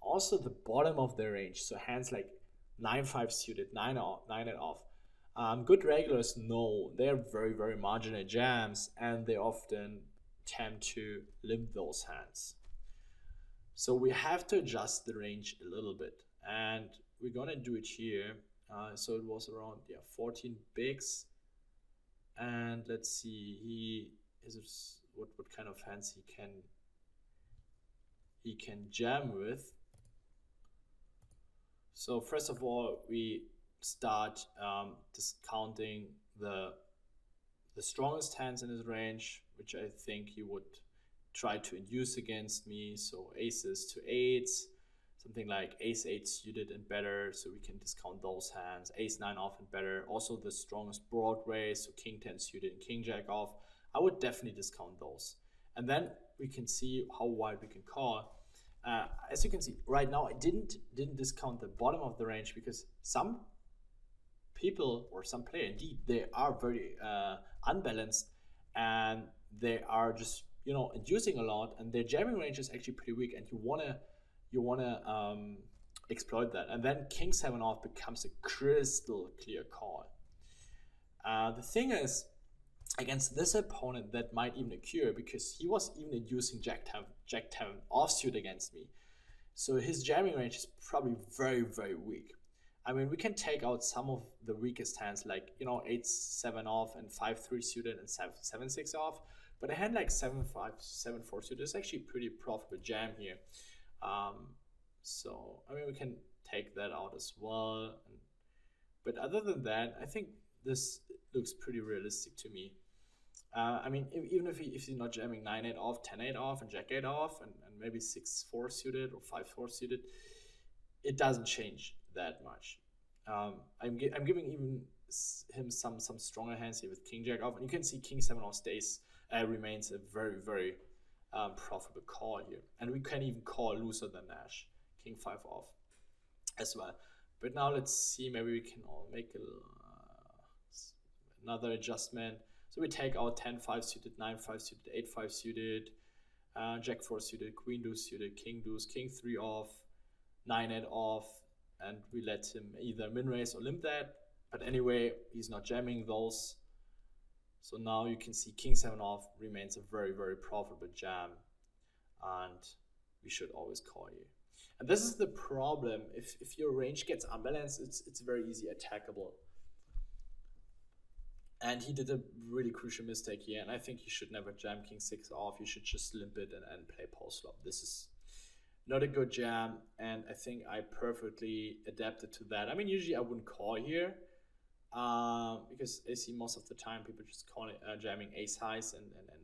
Also, the bottom of their range, so hands like 9-5 suited, 9 it off. Good regulars know they're very, very marginal jams, and they often tend to limp those hands. So we have to adjust the range a little bit, and we're gonna do it here. So it was around 14 bigs, and let's see, what kind of hands he can jam with. So first of all, we start discounting the strongest hands in his range, which I think he would try to induce against me. So aces to eights, something like ace 8 suited and better, so we can discount those hands. Ace 9 off and better, also the strongest Broadway, so king 10 suited and king jack off. I would definitely discount those. And then we can see how wide we can call. As you can see right now, I didn't discount the bottom of the range because some people or some player indeed they are very unbalanced, and they are just inducing a lot, and their jamming range is actually pretty weak, and you wanna exploit that. And then king 7 off becomes a crystal clear call. The thing is, against this opponent that might even occur because he was even inducing jack 10 offsuit against me, so his jamming range is probably very, very weak. I mean, we can take out some of the weakest hands, like 8-7 off and 5-3 suited and 7-6 off. But a hand like 7-5, 7-4 suited is actually a pretty profitable jam here. So I mean, we can take that out as well. But other than that, I think this looks pretty realistic to me. I mean, even if he's not jamming 9-8 off, 10-8 off, and jack 8 off, and maybe 6-4 suited or 5-4 suited, it doesn't change that much. I'm giving even him some stronger hands here with king jack off, and you can see king 7 off stays remains a very, very profitable call here, and we can even call looser than Nash, king 5 off as well. But now let's see, maybe we can all make another adjustment. So we take out 10-5 suited, 9-5 suited, 8-5 suited, jack 4 suited, queen deuce suited, king deuce, king 3 off, 9-8 off, and we let him either min raise or limp that. But anyway, he's not jamming those. So now you can see king 7 off remains a very, very profitable jam, and we should always call here. And this is the problem. If your range gets unbalanced, it's very easy attackable. And he did a really crucial mistake here, and I think you should never jam king 6 off. You should just limp it and play post flop. This is not a good jam, and I think I perfectly adapted to that. I mean, usually I wouldn't call here, because I see most of the time people just call it jamming ace highs and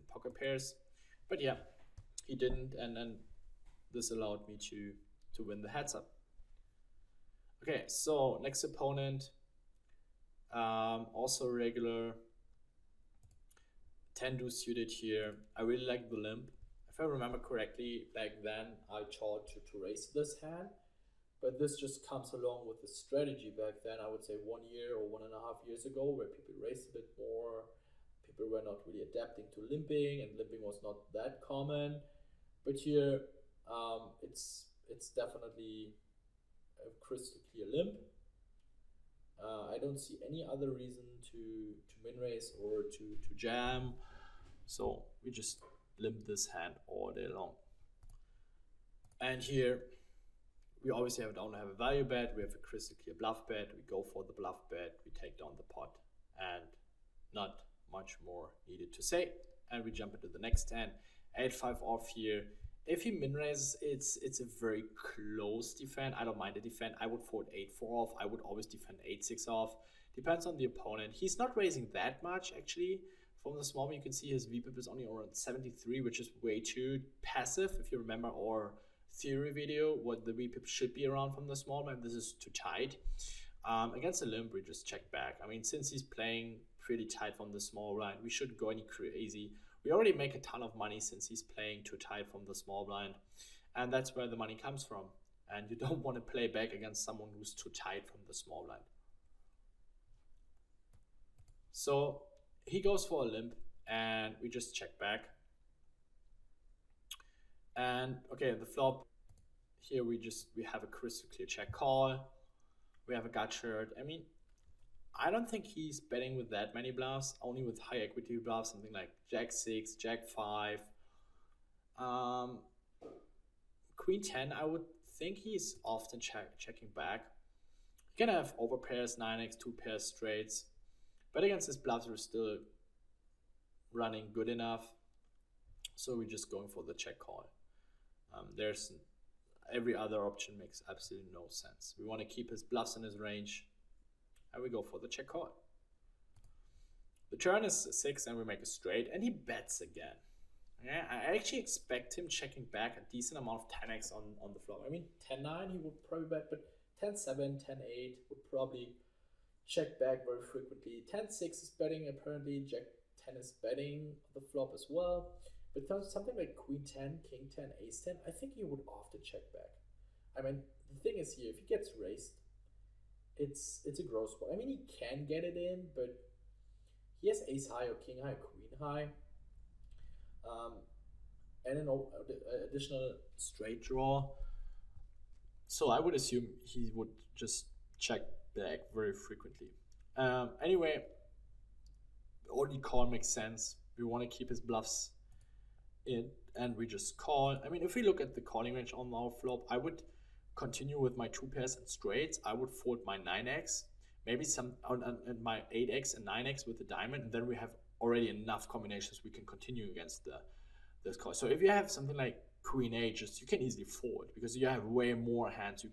pocket pairs. But yeah, he didn't, and this allowed me to win the heads up. Okay, so next opponent, also regular 10 deuce suited here. I really like the limp. If I remember correctly, back then I tried to raise this hand, but this just comes along with the strategy back then. I would say 1 year or 1.5 years ago, where people raised a bit more. People were not really adapting to limping, and limping was not that common. But here, it's definitely a crystal clear limp. I don't see any other reason to min raise or to jam, so we just limp this hand all day long. And here we obviously don't have a value bet, we have a crystal clear bluff bet. We go for the bluff bet, we take down the pot, and not much more needed to say. And we jump into the next hand. 8-5 off here. If he min raises, it's a very close defend. I don't mind the defend. I would fold 8-4 off. I would always defend 8-6 off. Depends on the opponent. He's not raising that much actually. From the small one, you can see his VPIP is only around 73, which is way too passive. If you remember our theory video, what the VPIP should be around from the small man, this is too tight. Against a limp, we just check back. I mean, since he's playing pretty tight from the small blind, we shouldn't go any crazy. We already make a ton of money since he's playing too tight from the small blind, and that's where the money comes from. And you don't want to play back against someone who's too tight from the small blind. So he goes for a limp, and we just check back. And okay, the flop here, we have a crystal clear check call. We have a gut shirt. I mean, I don't think he's betting with that many bluffs, only with high equity bluffs, something like jack 6, jack 5. Queen 10, I would think he's often checking back. You can have over pairs, 9x, 2 pairs straights, but against his bluffs we're still running good enough, so we're just going for the check call. There's every other option makes absolutely no sense. We want to keep his bluffs in his range, and we go for the check call. The turn is 6, and we make a straight, and he bets again.
Yeah, I actually expect him checking back a decent amount of 10x on the flop. I mean, 10-9 he would probably bet, but 10-7, 10-8 would probably check back very frequently. 10-6 is betting apparently. Jack 10 is betting the flop as well. But something like Queen 10, King 10, Ace 10, I think he would often check back. I mean, the thing is here, if he gets raised, it's a gross spot. I mean, he can get it in, but he has Ace high or King high, or Queen high. And an additional straight draw. So I would assume he would just check back very frequently. Anyway, only call makes sense. We want to keep his bluffs in, and we just call. I mean, if we look at the calling range on our flop, I would continue with my 2 pairs and straights. I would fold my 9x, maybe some and my 8x and 9x with the diamond, and then we have already enough combinations we can continue against this call. So if you have something like Queen 8, just you can easily fold because you have way more hands you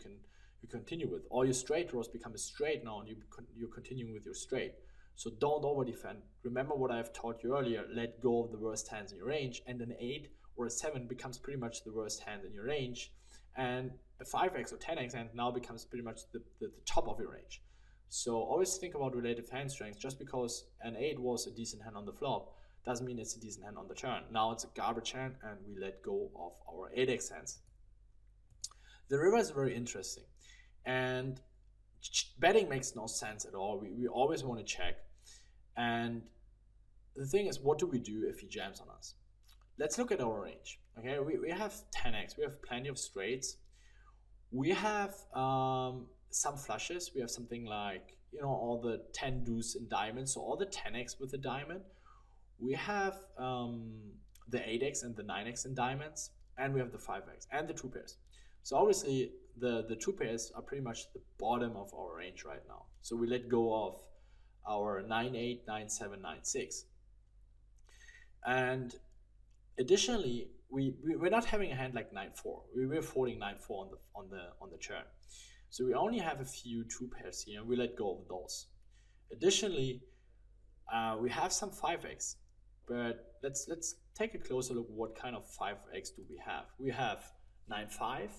continue with. All your straight draws become a straight now, and you're continuing with your straight. So don't over defend. Remember what I've taught you earlier. Let go of the worst hands in your range, and an 8 or a 7 becomes pretty much the worst hand in your range, and a 5x or 10x hand now becomes pretty much the top of your range. So always think about relative hand strength. Just because an 8 was a decent hand on the flop doesn't mean it's a decent hand on the turn. Now it's a garbage hand, and we let go of our 8x hands. The river is very interesting, and betting makes no sense at all. We always want to check. And the thing is, what do we do if he jams on us? Let's look at our range. Okay, we have 10x, we have plenty of straights. We have some flushes. We have something like, all the 10 deuce in diamonds, so all the 10x with the diamond. We have the 8x and the 9x in diamonds, and we have the 5x and the 2 pairs. So obviously the 2 pairs are pretty much the bottom of our range right now. So we let go of our 9-8, 9-7, 9-6. And additionally, we're not having a hand like 9-4. We're folding 9-4 on the turn. So we only have a few 2 pairs here, and we let go of those. Additionally, we have some 5x, but let's take a closer look. What kind of 5x do we have? We have 9-5.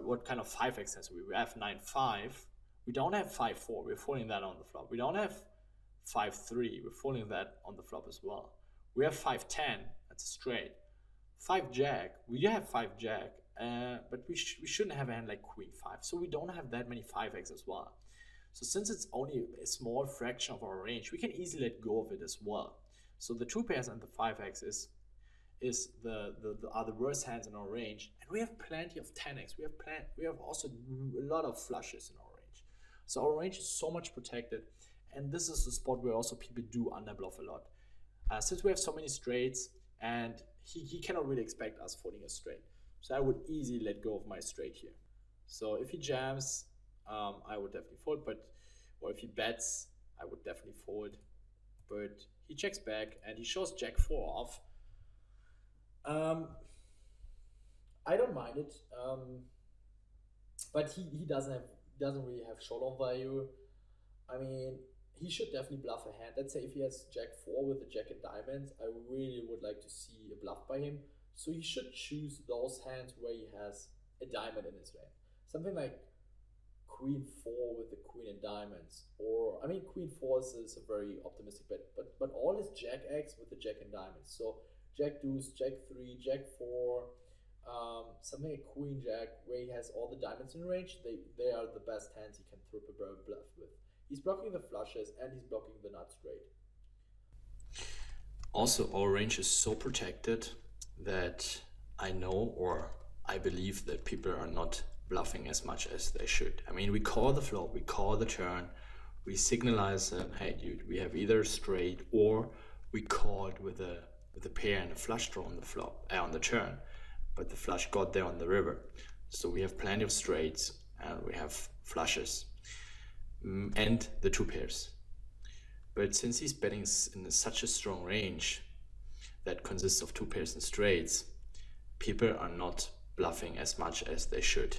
What kind of 5x has we? We have 9-5. We don't have 5-4. We're folding that on the flop. We don't have 5-3. We're folding that on the flop as well. We have 5-10. That's a straight. 5-jack. We do have 5-jack, but we shouldn't have a hand like Queen 5. So we don't have that many 5x as well. So since it's only a small fraction of our range, we can easily let go of it as well. So the 2 pairs and the 5x are the worst hands in our range, and we have plenty of 10x. We have also a lot of flushes in our range. So our range is so much protected, and this is the spot where also people do underbluff a lot. Since we have so many straights, and he cannot really expect us folding a straight. So I would easily let go of my straight here. So if he jams, I would definitely fold, or if he bets, I would definitely fold. But he checks back, and he shows Jack 4 off. I don't mind it, but he doesn't really have showdown value. I mean, he should definitely bluff a hand. Let's say if he has Jack 4 with a Jack and diamonds, I really would like to see a bluff by him. So he should choose those hands where he has a diamond in his hand. Something like Queen 4 with the Queen and diamonds, or I mean Queen 4 is a very optimistic bet, but all his Jack X with the Jack and diamonds. So Jack deuce, Jack 3, Jack 4, something like Queen Jack where he has all the diamonds in range. They are the best hands he can triple barrel bluff with. He's blocking the flushes and he's blocking the nut straight.
Also, our range is so protected that I know, or I believe, that people are not bluffing as much as they should. I mean, we call the flop, we call the turn, we signalize them, hey dude, we have either straight, or we called with a pair and a flush draw on the flop, on the turn, but the flush got there on the river. So we have plenty of straights, and we have flushes, and the 2 pairs. But since he's betting in such a strong range that consists of 2 pairs and straights, people are not bluffing as much as they should.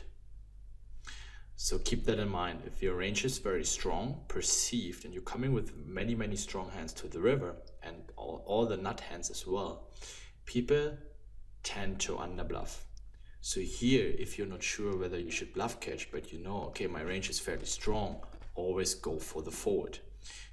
So keep that in mind. If your range is very strong, perceived, and you're coming with many, many strong hands to the river and all the nut hands as well, people tend to underbluff. So here, if you're not sure whether you should bluff catch, but you know, okay, my range is fairly strong, always go for the forward.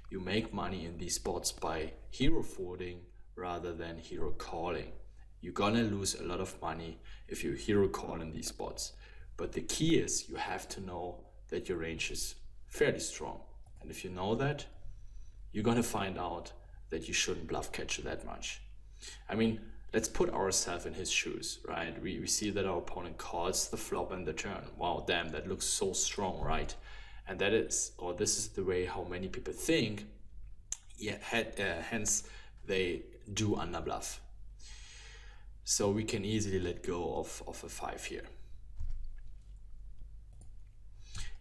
You make money in these spots by hero forwarding rather than hero calling. You're gonna lose a lot of money if you hero call in these spots. But the key is you have to know that your range is fairly strong. And if you know that, you're gonna find out that you shouldn't bluff catch that much. I mean, let's put ourselves in his shoes, right? We see that our opponent calls the flop and the turn. Wow, damn, that looks so strong, right? And that is, or this is the way how many people think, yeah, hence they do underbluff. So we can easily let go of a 5 here.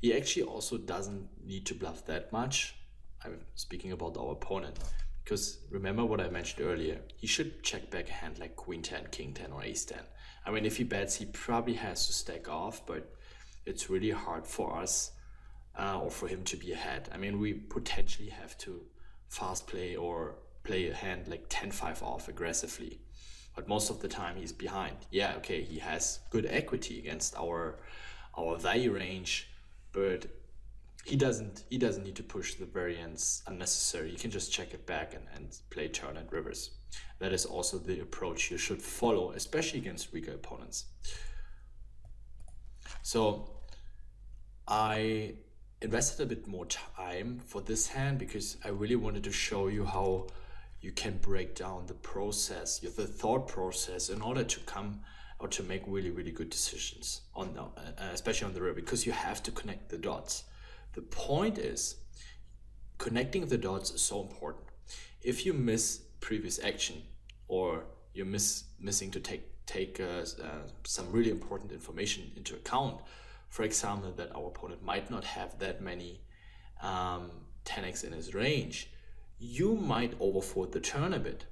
He actually also doesn't need to bluff that much. I'm speaking about our opponent, because remember what I mentioned earlier, he should check back a hand like Queen 10, King 10 or Ace 10. I mean, if he bets, he probably has to stack off, but it's really hard for us or for him to be ahead. I mean, we potentially have to fast play or play a hand like 10-5 off aggressively, but most of the time he's behind. Yeah, okay, he has good equity against our value range, but he doesn't need to push the variance unnecessary. You can just check it back and play turn and rivers. That is also the approach you should follow, especially against weaker opponents. So I invested a bit more time for this hand because I really wanted to show you how you can break down the process, the thought process, in order to come or to make really, really good decisions on especially on the river, because you have to connect the dots. The point is, connecting the dots is so important. If you miss previous action, or you're missing to take some really important information into account, for example, that our opponent might not have that many 10x in his range, you might overforward the turn a bit.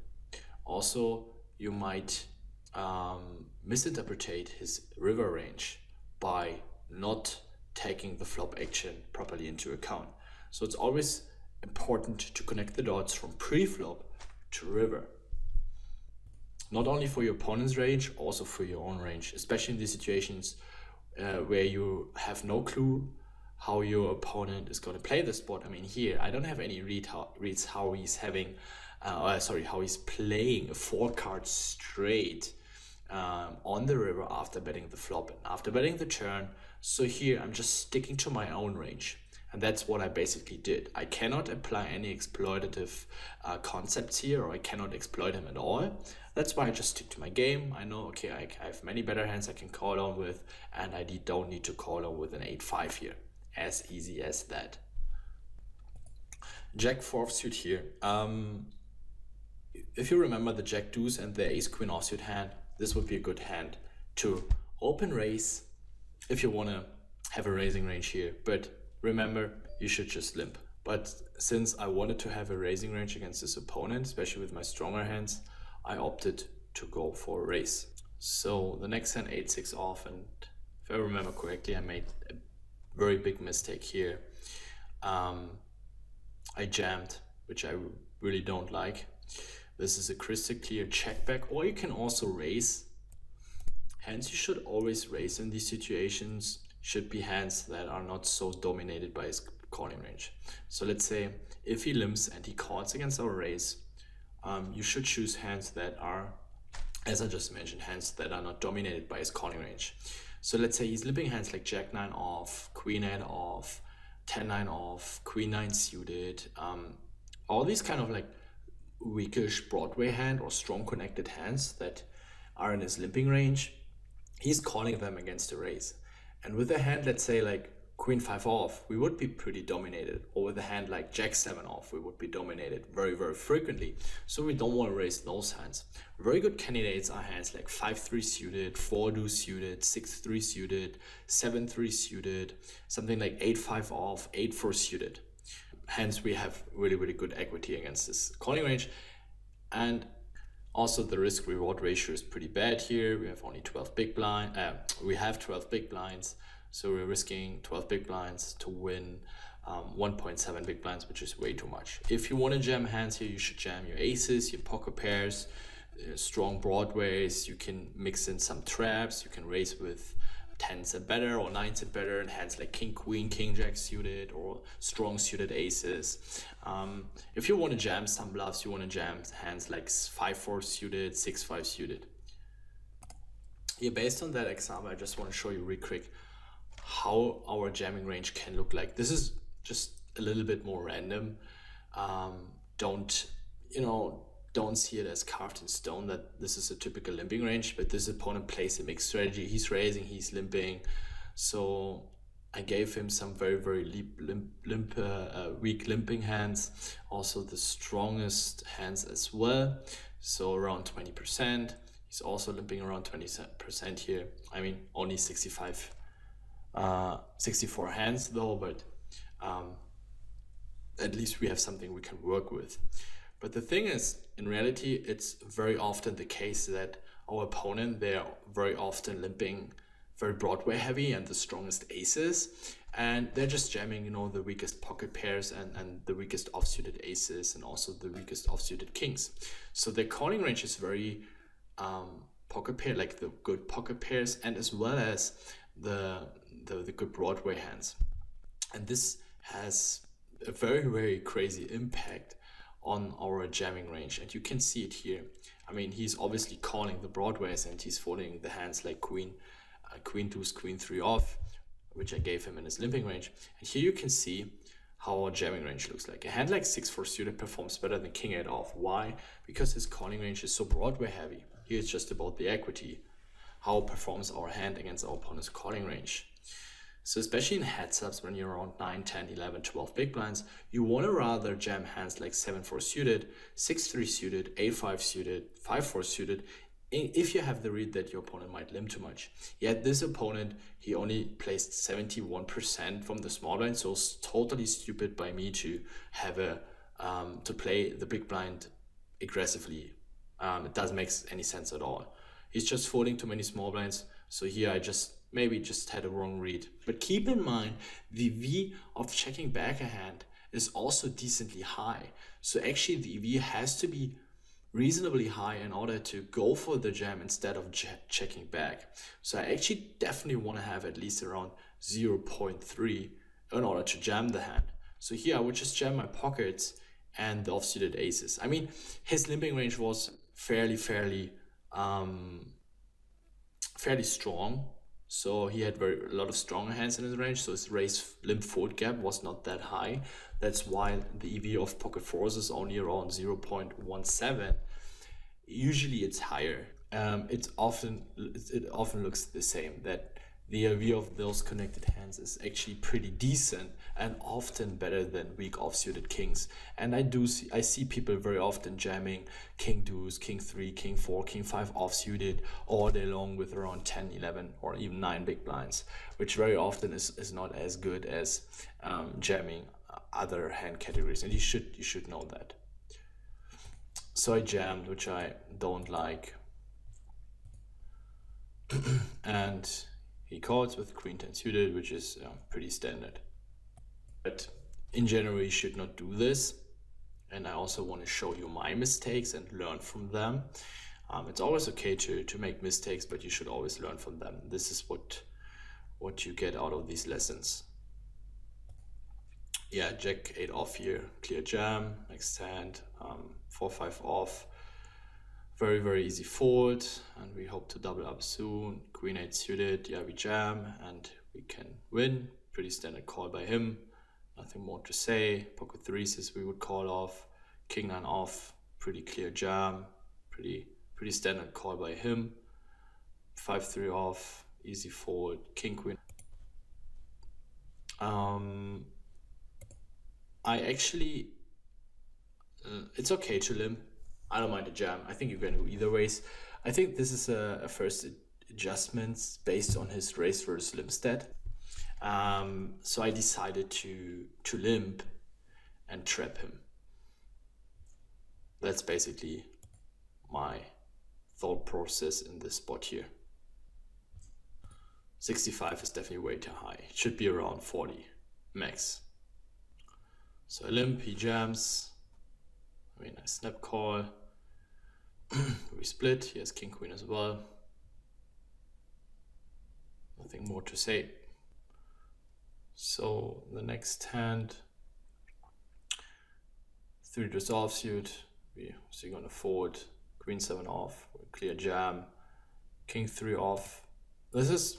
Also, you might misinterpret his river range by not taking the flop action properly into account. So it's always important to connect the dots from pre-flop to river. Not only for your opponent's range, also for your own range, especially in these situations where you have no clue how your opponent is going to play the spot. I mean, here I don't have any reads how he's having how he's playing a 4-card straight on the river after betting the flop and after betting the turn. So here I'm just sticking to my own range, and that's what I basically did. I cannot apply any exploitative concepts here, or I cannot exploit him at all. That's why I just stick to my game. I know, okay, I have many better hands I can call on with, and I don't need to call on with an 8-5 here. As easy as that. Jack 4 offsuit here. If you remember the Jack deuce and the Ace Queen offsuit hand, this would be a good hand to open raise if you want to have a raising range here. But remember, you should just limp. But since I wanted to have a raising range against this opponent, especially with my stronger hands, I opted to go for a raise. So the next hand 8-6 off, and if I remember correctly, I made a very big mistake here. I jammed, which I really don't like. This is a crystal clear check back, or you can also raise. Hands you should always raise in these situations should be hands that are not so dominated by his calling range. So let's say if he limps and he calls against our raise, you should choose hands that are, as I just mentioned, hands that are not dominated by his calling range. So let's say he's limping hands like Jack 9 off, Queen 8 off, 10-9 off, Queen 9 suited, all these kind of like weakish Broadway hand or strong connected hands that are in his limping range. He's calling them against a raise. And with a hand, let's say like Queen 5 off, we would be pretty dominated. Or with a hand like Jack 7 off, we would be dominated very, very frequently. So we don't want to raise those hands. Very good candidates are hands like 5-3 suited, 4-2 suited, 6-3 suited, 7-3 suited, something like 8-5 off, 8-4 suited. Hence, we have really, really good equity against this calling range. And also the risk reward ratio is pretty bad here. We have only 12 big blind. We have 12 big blinds. So we're risking 12 big blinds to win 1.7 big blinds, which is way too much. If you want to jam hands here, you should jam your aces, your pocket pairs, strong broadways. You can mix in some traps. You can raise with 10s and better or 9s and better, and hands like king queen, king jack suited, or strong suited aces. If you want to jam some bluffs, you want to jam hands like 5-4 suited, 6-5 suited. Yeah, based on that example, I just want to show you real quick how our jamming range can look like. This is just a little bit more random. Don't see it as carved in stone that this is a typical limping range, but this opponent plays a mixed strategy. He's raising, he's limping. So I gave him some very, very weak limping hands. Also the strongest hands as well. So around 20%. He's also limping around 20% here. I mean, only 64 hands though, but at least we have something we can work with. But the thing is, in reality, it's very often the case that our opponent, they're very often limping very Broadway heavy and the strongest aces, and they're just jamming, the weakest pocket pairs and the weakest offsuited aces and also the weakest offsuited kings. So their calling range is very pocket pair, like the good pocket pairs, and as well as the good Broadway hands. And this has a very, very crazy impact on our jamming range, and you can see it here. I mean, he's obviously calling the broadways and he's folding the hands like queen deuce, queen 3 off, which I gave him in his limping range. And here you can see how our jamming range looks like. A hand like 6-4 suited performs better than king 8 off. Why? Because his calling range is so broadway heavy. Here it's just about the equity. How performs our hand against our opponent's calling range. So especially in heads-ups, when you're around 9, 10, 11, 12 big blinds, you want to rather jam hands like 7-4 suited, 6-3 suited, 8-5 suited, 5-4 suited, if you have the read that your opponent might limp too much. Yet this opponent, he only placed 71% from the small blind, so it's totally stupid by me to have to play the big blind aggressively. It doesn't make any sense at all. He's just folding too many small blinds, so here I maybe just had a wrong read. But keep in mind, the V of checking back a hand is also decently high. So actually the V has to be reasonably high in order to go for the jam instead of checking back. So I actually definitely want to have at least around 0.3 in order to jam the hand. So here I would just jam my pockets and the offsuited aces. I mean, his limping range was fairly strong. So he had a lot of strong hands in his range, so his raise limp fold gap was not that high. That's why the EV of pocket fours is only around 0.17. Usually it's higher. It often looks the same, that the EV of those connected hands is actually pretty decent and often better than weak offsuited kings. And I see people very often jamming king deuce, king 3, king 4, king 5 offsuited all day long with around 10, 11 or even 9 big blinds, which very often is not as good as jamming other hand categories, and you should know that. So I jammed, which I don't like. And he calls with queen 10 suited, which is pretty standard. But in general, you should not do this. And I also want to show you my mistakes and learn from them. It's always okay to make mistakes, but you should always learn from them. This is what you get out of these lessons. Yeah, jack 8 off here, clear jam, next hand, 4-5 off. Very, very easy fold, and we hope to double up soon. Queen 8 suited, yeah, we jam, and we can win. Pretty standard call by him. Nothing more to say. Pocket 3s as we would call off. King 9 off, pretty clear jam. Pretty standard call by him. 5-3 off, easy fold. King Queen. I actually, it's okay to limp. I don't mind a jam. I think you can go either ways. I think this is a first adjustments based on his raise versus limp stat. So I decided to limp and trap him. That's basically my thought process in this spot here. 65 is definitely way too high. It should be around 40 max. So I limp, he jams. I mean, I snap call. We split. He has king queen as well. Nothing more to say. So the next hand, 3 deuce offsuit. We're gonna fold. Queen 7 off. Clear jam. King 3 off. This is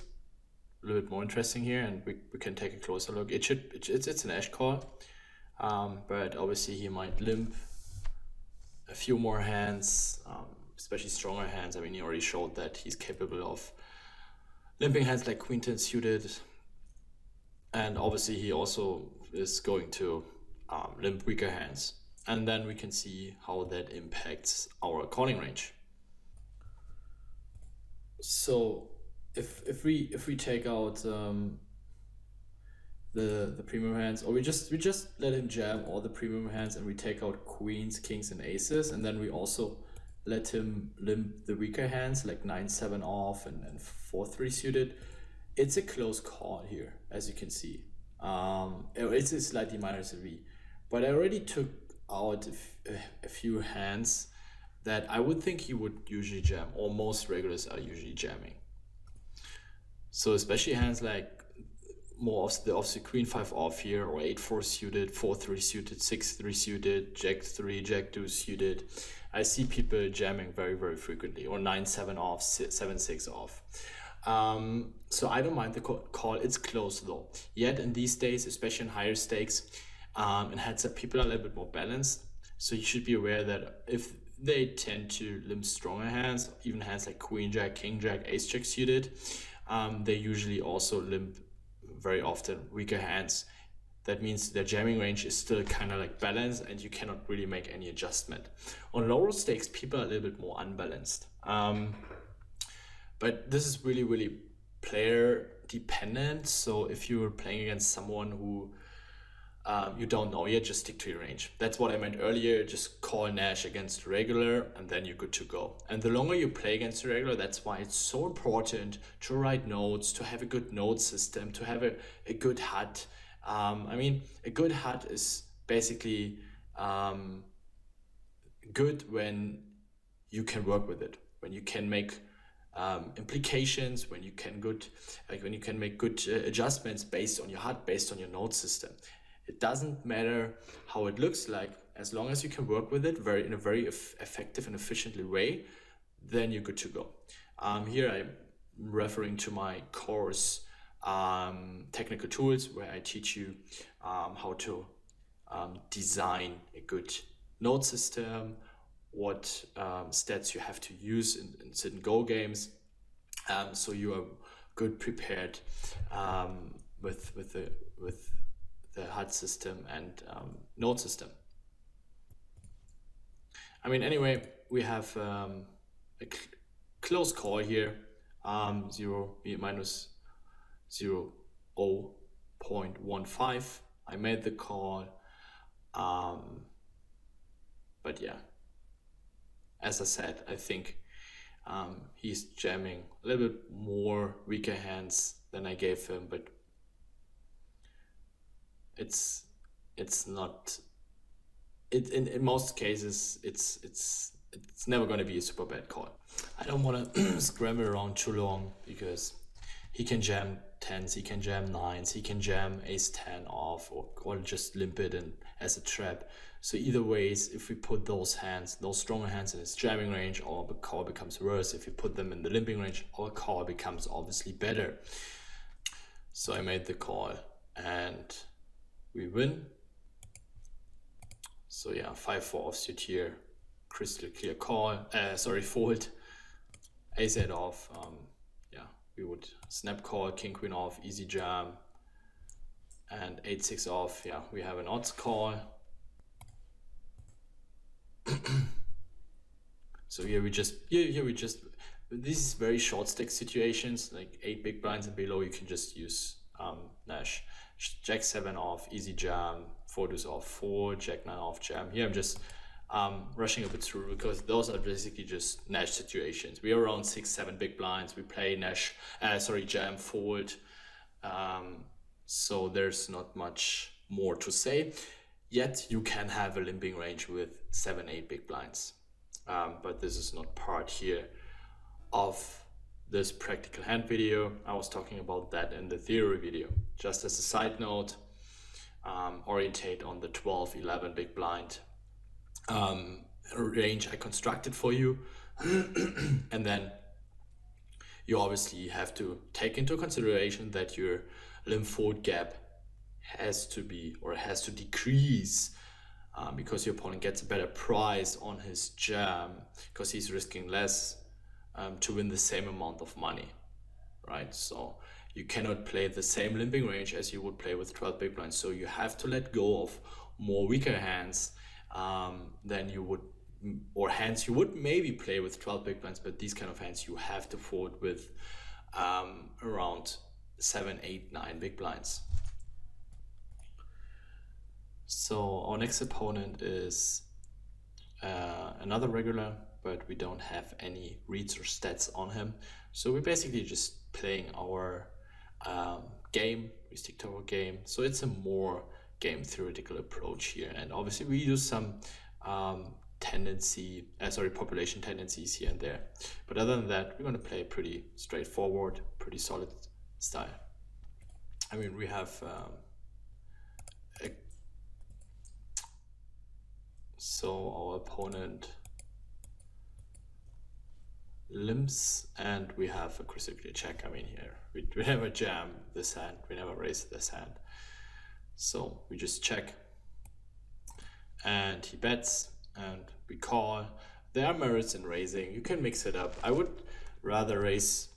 a little bit more interesting here, and we can take a closer look. It's an Ash call, but obviously he might limp a few more hands, especially stronger hands. I mean, he already showed that he's capable of limping hands like Queen 10 suited, and obviously he also is going to limp weaker hands, and then we can see how that impacts our calling range. So if we take out the premium hands, or we just let him jam all the premium hands, and we take out queens, kings, and aces, and then we also let him limp the weaker hands like 9-7 off and 4-3 suited, it's a close call here, as you can see. It's a slightly minus a V, but I already took out a few hands that I would think he would usually jam, or most regulars are usually jamming. So especially hands like more of the offsuit queen 5 off here, or 8-4 suited, 4-3 suited, 6-3 suited, jack 3, jack 2 suited. I see people jamming very, very frequently, or 9-7 off, 7-6 off. So I don't mind the call. It's close though. Yet in these days, especially in higher stakes, in heads up, people are a little bit more balanced. So you should be aware that if they tend to limp stronger hands, even hands like queen jack, king jack, ace jack suited, they usually also limp very often weaker hands. That means their jamming range is still kind of like balanced, and you cannot really make any adjustment. On lower stakes, people are a little bit more unbalanced. But this is really, really player dependent. So if you're playing against someone who you don't know yet, just stick to your range. That's what I meant earlier. Just call Nash against regular, and then you're good to go. And the longer you play against the regular, that's why it's so important to write notes, to have a good note system, to have a good HUD. I mean, a good HUD is basically good when you can work with it, when you can make implications, when you can make good adjustments based on your HUD, based on your note system. It doesn't matter how it looks like, as long as you can work with it in a very effective and efficiently way, then you're good to go. Here I'm referring to my course, Technical Tools, where I teach you how to design a good note system, what stats you have to use in certain Go games, so you are good prepared with the HUD system and note system. I mean, anyway, we have a close call here, 0 minus 0.15. I made the call, but yeah, as I said, I think he's jamming a little bit more weaker hands than I gave him, but it's not. In most cases, it's never going to be a super bad call. I don't want to scramble around too long, because he can jam 10s, he can jam 9s, he can jam ace 10 off, or just limp it in as a trap. So either ways, if we put those stronger hands in his jamming range, our call becomes worse. If we put them in the limping range, our call becomes obviously better. So I made the call and we win. So yeah, 5-4 offsuit here, crystal clear call, fold, ace-8 off, yeah, we would snap call, king queen off, easy jam, and 8-6 off, yeah, we have an odds call. So here we just, this is very short stack situations, like 8 big blinds and below, you can just use Nash. Jack 7 off, easy jam, 4 deuce off, 4, Jack 9 off, jam. Here I'm just rushing a bit through, because those are basically just Nash situations. We are around 6-7 big blinds. We play Nash, jam fold. So there's not much more to say. Yet you can have a limping range with 7-8 big blinds. But this is not part here of this practical hand video. I was talking about that in the theory video. Just as a side note, orientate on the 12-11 big blind range I constructed for you. And then you obviously have to take into consideration that your limb fold gap has to decrease, because your opponent gets a better price on his jam, because he's risking less to win the same amount of money, right? So you cannot play the same limping range as you would play with 12 big blinds. So you have to let go of more weaker hands than you would, or hands you would maybe play with 12 big blinds, but these kind of hands you have to fold with around 7, 8, 9 big blinds. So our next opponent is another regular, but we don't have any reads or stats on him. So we're basically just playing our game. We stick to our game. So it's a more game theoretical approach here. And obviously we use some population tendencies here and there. But other than that, we're going to play pretty straightforward, pretty solid style. I mean, we have so our opponent limps, and we have aggressively check. I mean, here we never jam this hand, we never raise this hand, so we just check, and he bets, and we call. There are merits in raising. You can mix it up. I would rather raise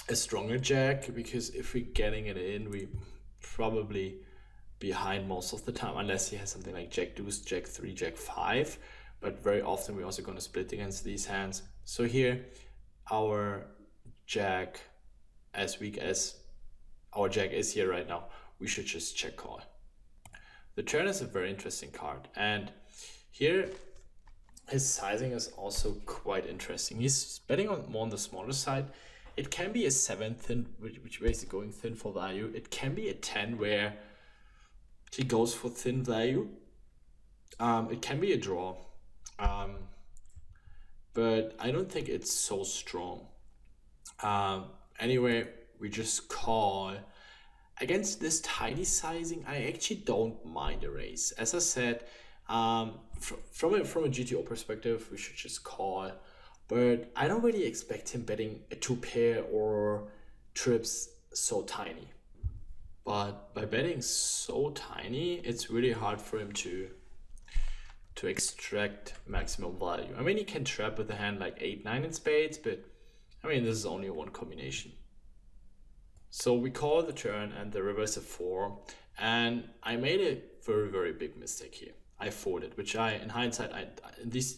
a stronger jack, because if we're getting it in, we probably behind most of the time, unless he has something like jack deuce, jack 3, jack 5. But very often we're also going to split against these hands. So here, our jack, as weak as our jack is here right now, we should just check call. The turn is a very interesting card, and here his sizing is also quite interesting. He's betting on more on the smaller side. It can be a 7 thin, which basically going thin for value. It can be a 10 where he goes for thin value. It can be a draw. But I don't think it's so strong. Anyway, we just call. Against this tiny sizing, I actually don't mind a raise. As I said, from a GTO perspective, we should just call. But I don't really expect him betting a 2 pair or trips so tiny. But by betting so tiny, it's really hard for him to extract maximum value. I mean, he can trap with a hand like 8, 9 in spades, but I mean, this is only one combination. So we call the turn, and the river is a 4, and I made a very, very big mistake here. I folded, which in hindsight,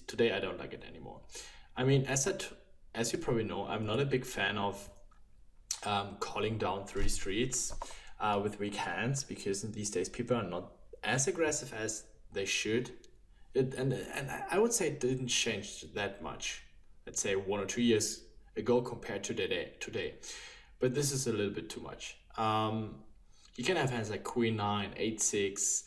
today I don't like it anymore. I mean, as you probably know, I'm not a big fan of calling down 3 streets with weak hands, because in these days people are not as aggressive as they should. And I would say it didn't change that much, let's say 1 or 2 years ago compared to today. But this is a little bit too much. You can have hands like Queen 9, 8-6,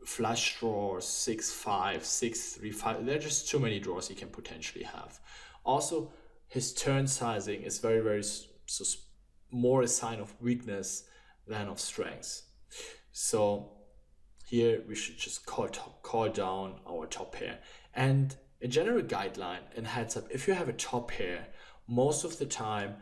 flush draws, 6-5, 6-3, 5. There are just too many draws you can potentially have. Also, his turn sizing is very, very more a sign of weakness than of strength. So here we should just call down our top pair. And a general guideline in heads up, if you have a top pair, most of the time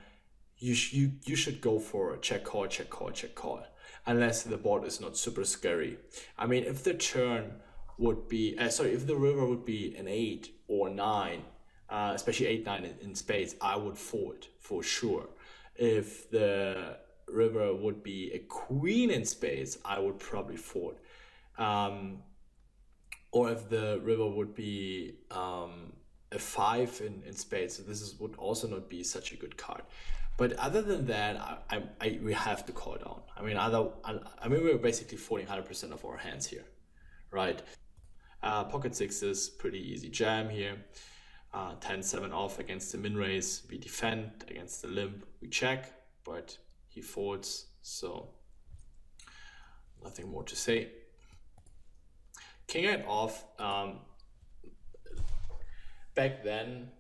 you should go for a check call, check call, check call, unless the board is not super scary. I mean, if the turn would be, if the river would be an 8 or 9, especially 8, 9 in spades, I would fold for sure. If the river would be a queen in spades, I would probably fold. Or if the river would be a 5 in spades, so would also not be such a good card. But other than that, we have to call down. I mean, we're basically folding 100% of our hands here, right? Pocket sixes, pretty easy jam here. 10-7 off against the min raise, we defend. Against the limp, we check, but he folds, so nothing more to say. King 8 off, back then,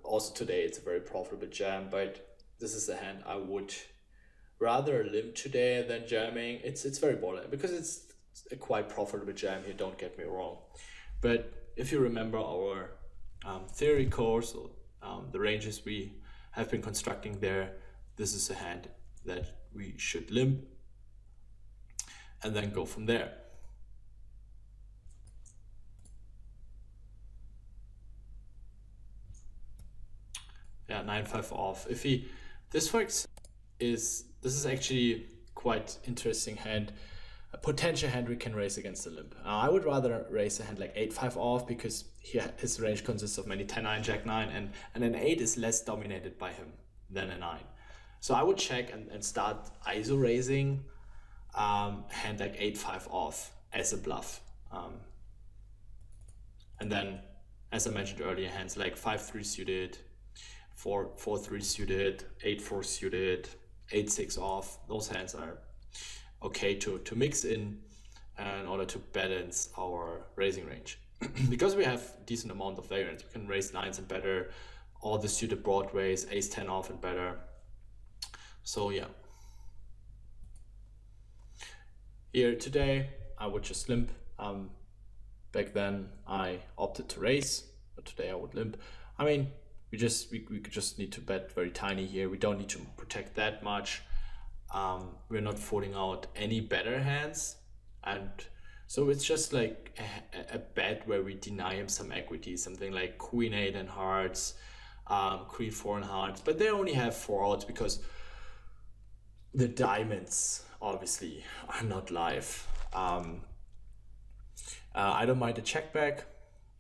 also today it's a very profitable jam, but this is a hand I would rather limp today than jamming. It's very borderline because it's a quite profitable jam here, don't get me wrong. But if you remember our theory course, or the ranges we have been constructing there, this is a hand that we should limp and then go from there. Yeah, 9-5 off. If he, this for example this is actually quite interesting hand, a potential hand we can raise against the limp. I would rather raise a hand like 8-5 off because his range consists of many 10-9, Jack-9, and an 8 is less dominated by him than a 9. So I would check and start ISO raising hand like 8-5 off as a bluff. And then, as I mentioned earlier, hands like 5-3 suited, 4-3 suited, 8-4 suited, 8-6 off. Those hands are okay to mix in order to balance our raising range. Because we have decent amount of variance, we can raise 9s and better, all the suited broad raise, ace-10 off and better. So yeah. Here today, I would just limp. Back then, I opted to raise, but today I would limp. I mean, we just need to bet very tiny here. We don't need to protect that much. We're not folding out any better hands, and so it's just like a bet where we deny him some equity, something like Queen 8 and hearts, Queen 4 and hearts, but they only have 4 outs because the diamonds obviously are not live. I don't mind a check back.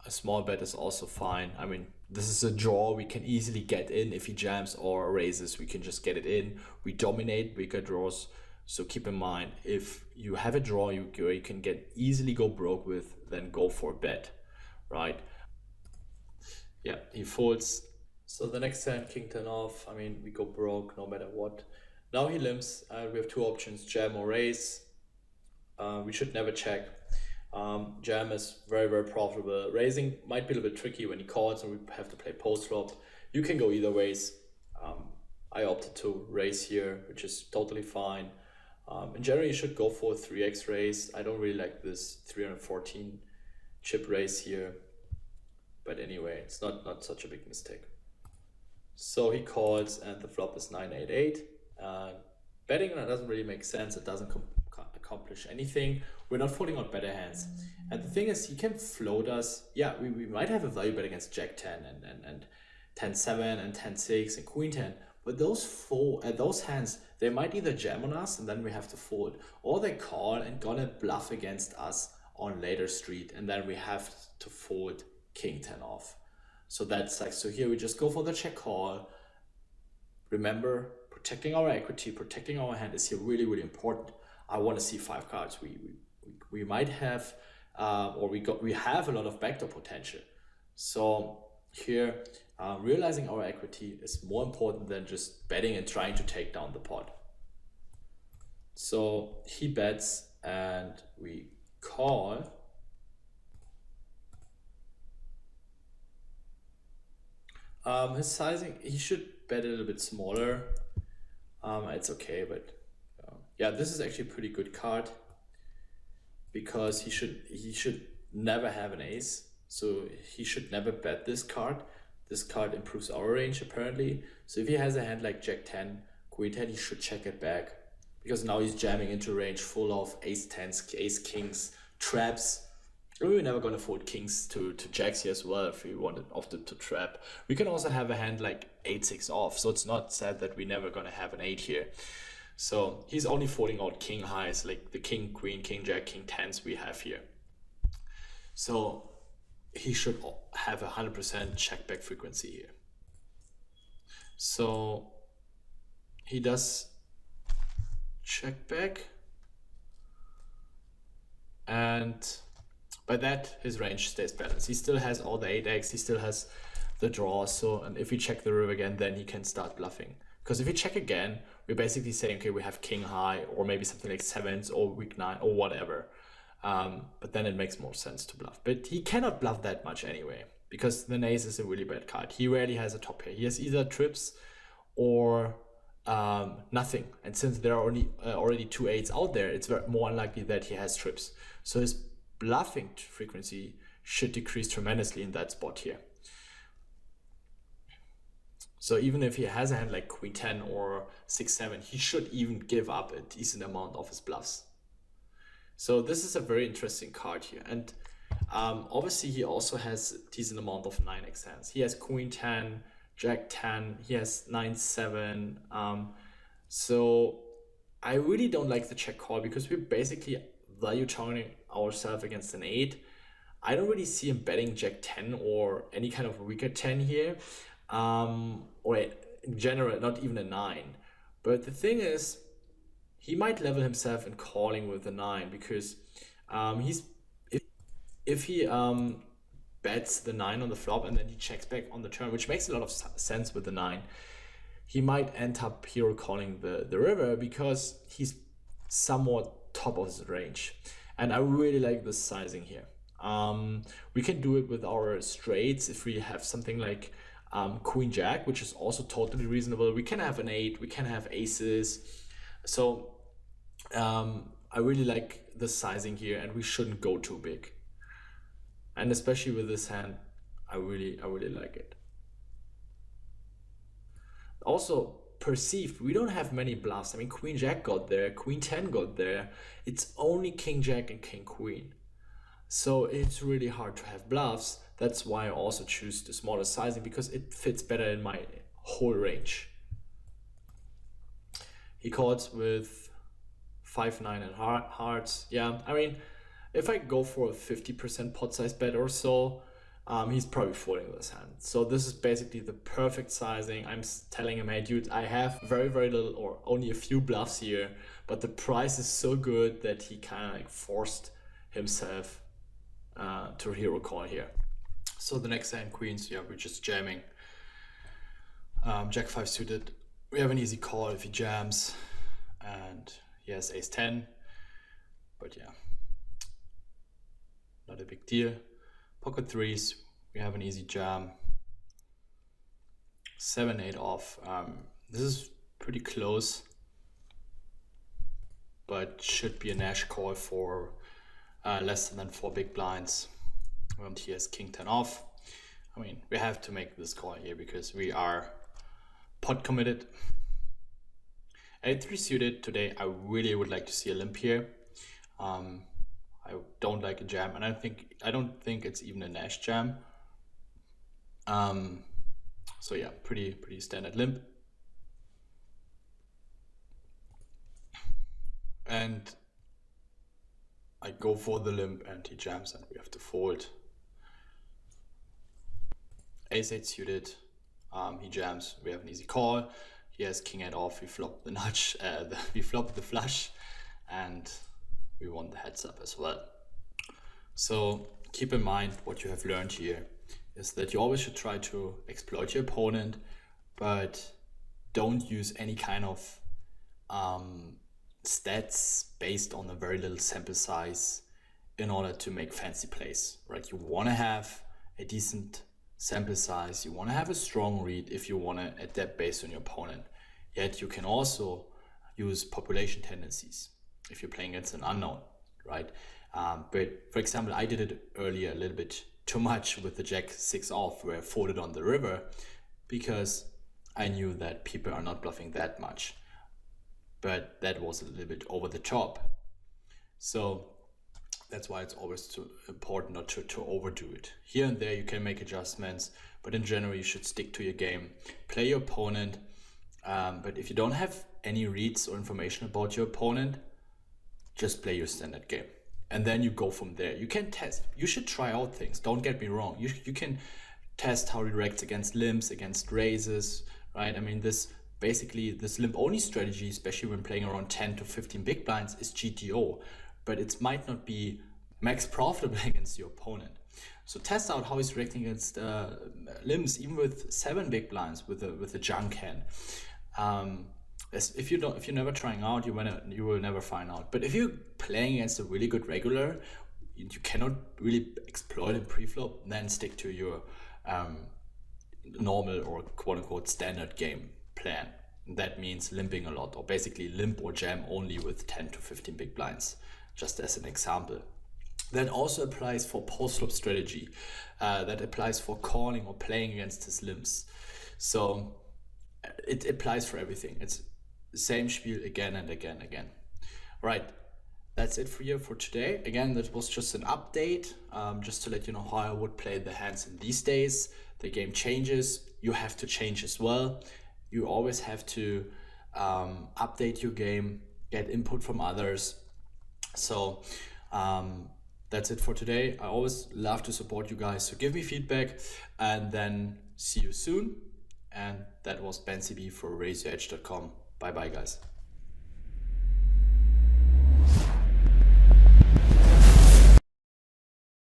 A small bet is also fine. I mean, this is a draw we can easily get in. If he jams or raises, we can just get it in. We dominate bigger draws. So keep in mind, if you have a draw you can get easily go broke with, then go for a bet, right? Yeah, he folds. So the next hand, King 10 off. I mean, we go broke no matter what. Now he limps. We have two options, jam or raise. We should never check. Jam is very, very profitable. Raising might be a little bit tricky when he calls and we have to play post flop. You can go either ways. I opted to raise here, which is totally fine. In general, you should go for a 3x raise. I don't really like this 314 chip raise here. But anyway, it's not such a big mistake. So he calls and the flop is 9-8-8. Betting that doesn't really make sense. It doesn't accomplish anything. We're not folding out better hands. And the thing is, he can float us. Yeah, we might have a value bet against Jack 10 and 10-7 and 10-6 and Queen 10. But those hands, they might either jam on us and then we have to fold, or they call and gonna bluff against us on later street and then we have to fold King 10 off. So that's like, so here we just go for the check call. Remember, protecting our equity, protecting our hand is here really, really important. I want to see 5 cards. We might have, or we have a lot of backdoor potential. So here, realizing our equity is more important than just betting and trying to take down the pot. So he bets and we call. His sizing, he should bet a little bit smaller. It's okay, but yeah, this is actually a pretty good card because he should never have an ace, so he should never bet this card. This card improves our range apparently. So if he has a hand like Jack 10, Queen 10, he should check it back because now he's jamming into range full of ace 10s, ace kings, traps. We're never gonna fold kings to jacks here as well if we wanted opted to trap. We can also have a hand like 8-6 off, so it's not said that we're never gonna have an 8 here. So he's only folding out king highs like the king, queen, king, jack, king 10s we have here. So he should have 100% check back frequency here. So he does check back and By that, his range stays balanced. He still has all the 8x, he still has the draws. So, and if we check the river again, then he can start bluffing. Because if we check again, we're basically saying, okay, we have king high, or maybe something like 7s or weak 9 or whatever. But then it makes more sense to bluff. But he cannot bluff that much anyway, because the ace is a really bad card. He rarely has a top pair. He has either trips or nothing. And since there are already 2 8s out there, it's more unlikely that he has trips. So his bluffing frequency should decrease tremendously in that spot here. So even if he has a hand like queen 10 or 6-7, he should even give up a decent amount of his bluffs. So this is a very interesting card here. And obviously he also has a decent amount of 9x hands. He has queen 10, jack 10, he has 9-7. So I really don't like the check call, because we're basically value targeting ourselves against an 8. I don't really see him betting jack 10 or any kind of weaker 10 here. Or in general, not even a 9. But the thing is, he might level himself in calling with a 9, because if he bets the 9 on the flop and then he checks back on the turn, which makes a lot of sense with the 9, he might end up hero calling the river, because he's somewhat top of his range. And I really like this sizing here. We can do it with our straights if we have something like queen jack, which is also totally reasonable. We can have an 8, we can have aces. So I really like the sizing here, and we shouldn't go too big. And especially with this hand, I really like it. Also, perceived, we don't have many bluffs. I mean, queen jack got there, queen 10 got there. It's only king jack and king queen. So it's really hard to have bluffs. That's why I also choose the smaller sizing, because it fits better in my whole range. He calls with 5-9 and hearts. Yeah, I mean, if I go for a 50% pot size bet or so, he's probably folding this hand. So this is basically the perfect sizing. I'm telling him, hey dude, I have very little or only a few bluffs here, but the price is so good that he kind of like forced himself to hero call here. So the next hand, queens, yeah, we're just jamming. Jack 5 suited, we have an easy call if he jams, and he has ace 10, but yeah, not a big deal. Pocket threes, we have an easy jam. 7-8 off. This is pretty close, but should be a Nash call for less than 4 big blinds. And he has king 10 off. I mean, we have to make this call here because we are pot committed. 8-3 suited today. I really would like to see a limp here. I don't like a jam, and I don't think it's even a Nash jam. So yeah, pretty standard limp. And I go for the limp and he jams and we have to fold. Ace-8 suited, he jams, we have an easy call. He has king-8 off, we flop the nudge, we flop the flush, and we want the heads up as well. So keep in mind what you have learned here is that you always should try to exploit your opponent, but don't use any kind of stats based on a very little sample size in order to make fancy plays, right? You want to have a decent sample size, you want to have a strong read if you want to adapt based on your opponent. Yet you can also use population tendencies if you're playing against an unknown, right? But for example, I did it earlier a little bit too much with the jack 6 off where I folded on the river because I knew that people are not bluffing that much, but that was a little bit over the top. So that's why it's always too important not to overdo it. Here and there you can make adjustments, but in general you should stick to your game, play your opponent. But if you don't have any reads or information about your opponent, just play your standard game. And then you go from there. You can test. You should try out things. Don't get me wrong. You can test how he reacts against limps, against raises, right? I mean, this limp only strategy, especially when playing around 10 to 15 big blinds, is GTO. But it might not be max profitable against your opponent. So test out how he's reacting against limbs, even with 7 big blinds with a junk hand. If you're never trying out, you will never find out. But if you're playing against a really good regular, you cannot really exploit in pre-flop, then stick to your normal or quote-unquote standard game plan. That means limping a lot, or basically limp or jam only with 10 to 15 big blinds, just as an example. That also applies for post-flop strategy. That applies for calling or playing against his limbs. So it applies for everything. It's the same spiel again and again. Right, that's it for today. Again, that was just an update, just to let you know how I would play the hands in these days. The game changes. You have to change as well. You always have to update your game, get input from others. So that's it for today. I always love to support you guys, so give me feedback, and then see you soon. And that was Ben CB for RaiseYourEdge.com. Bye bye, guys.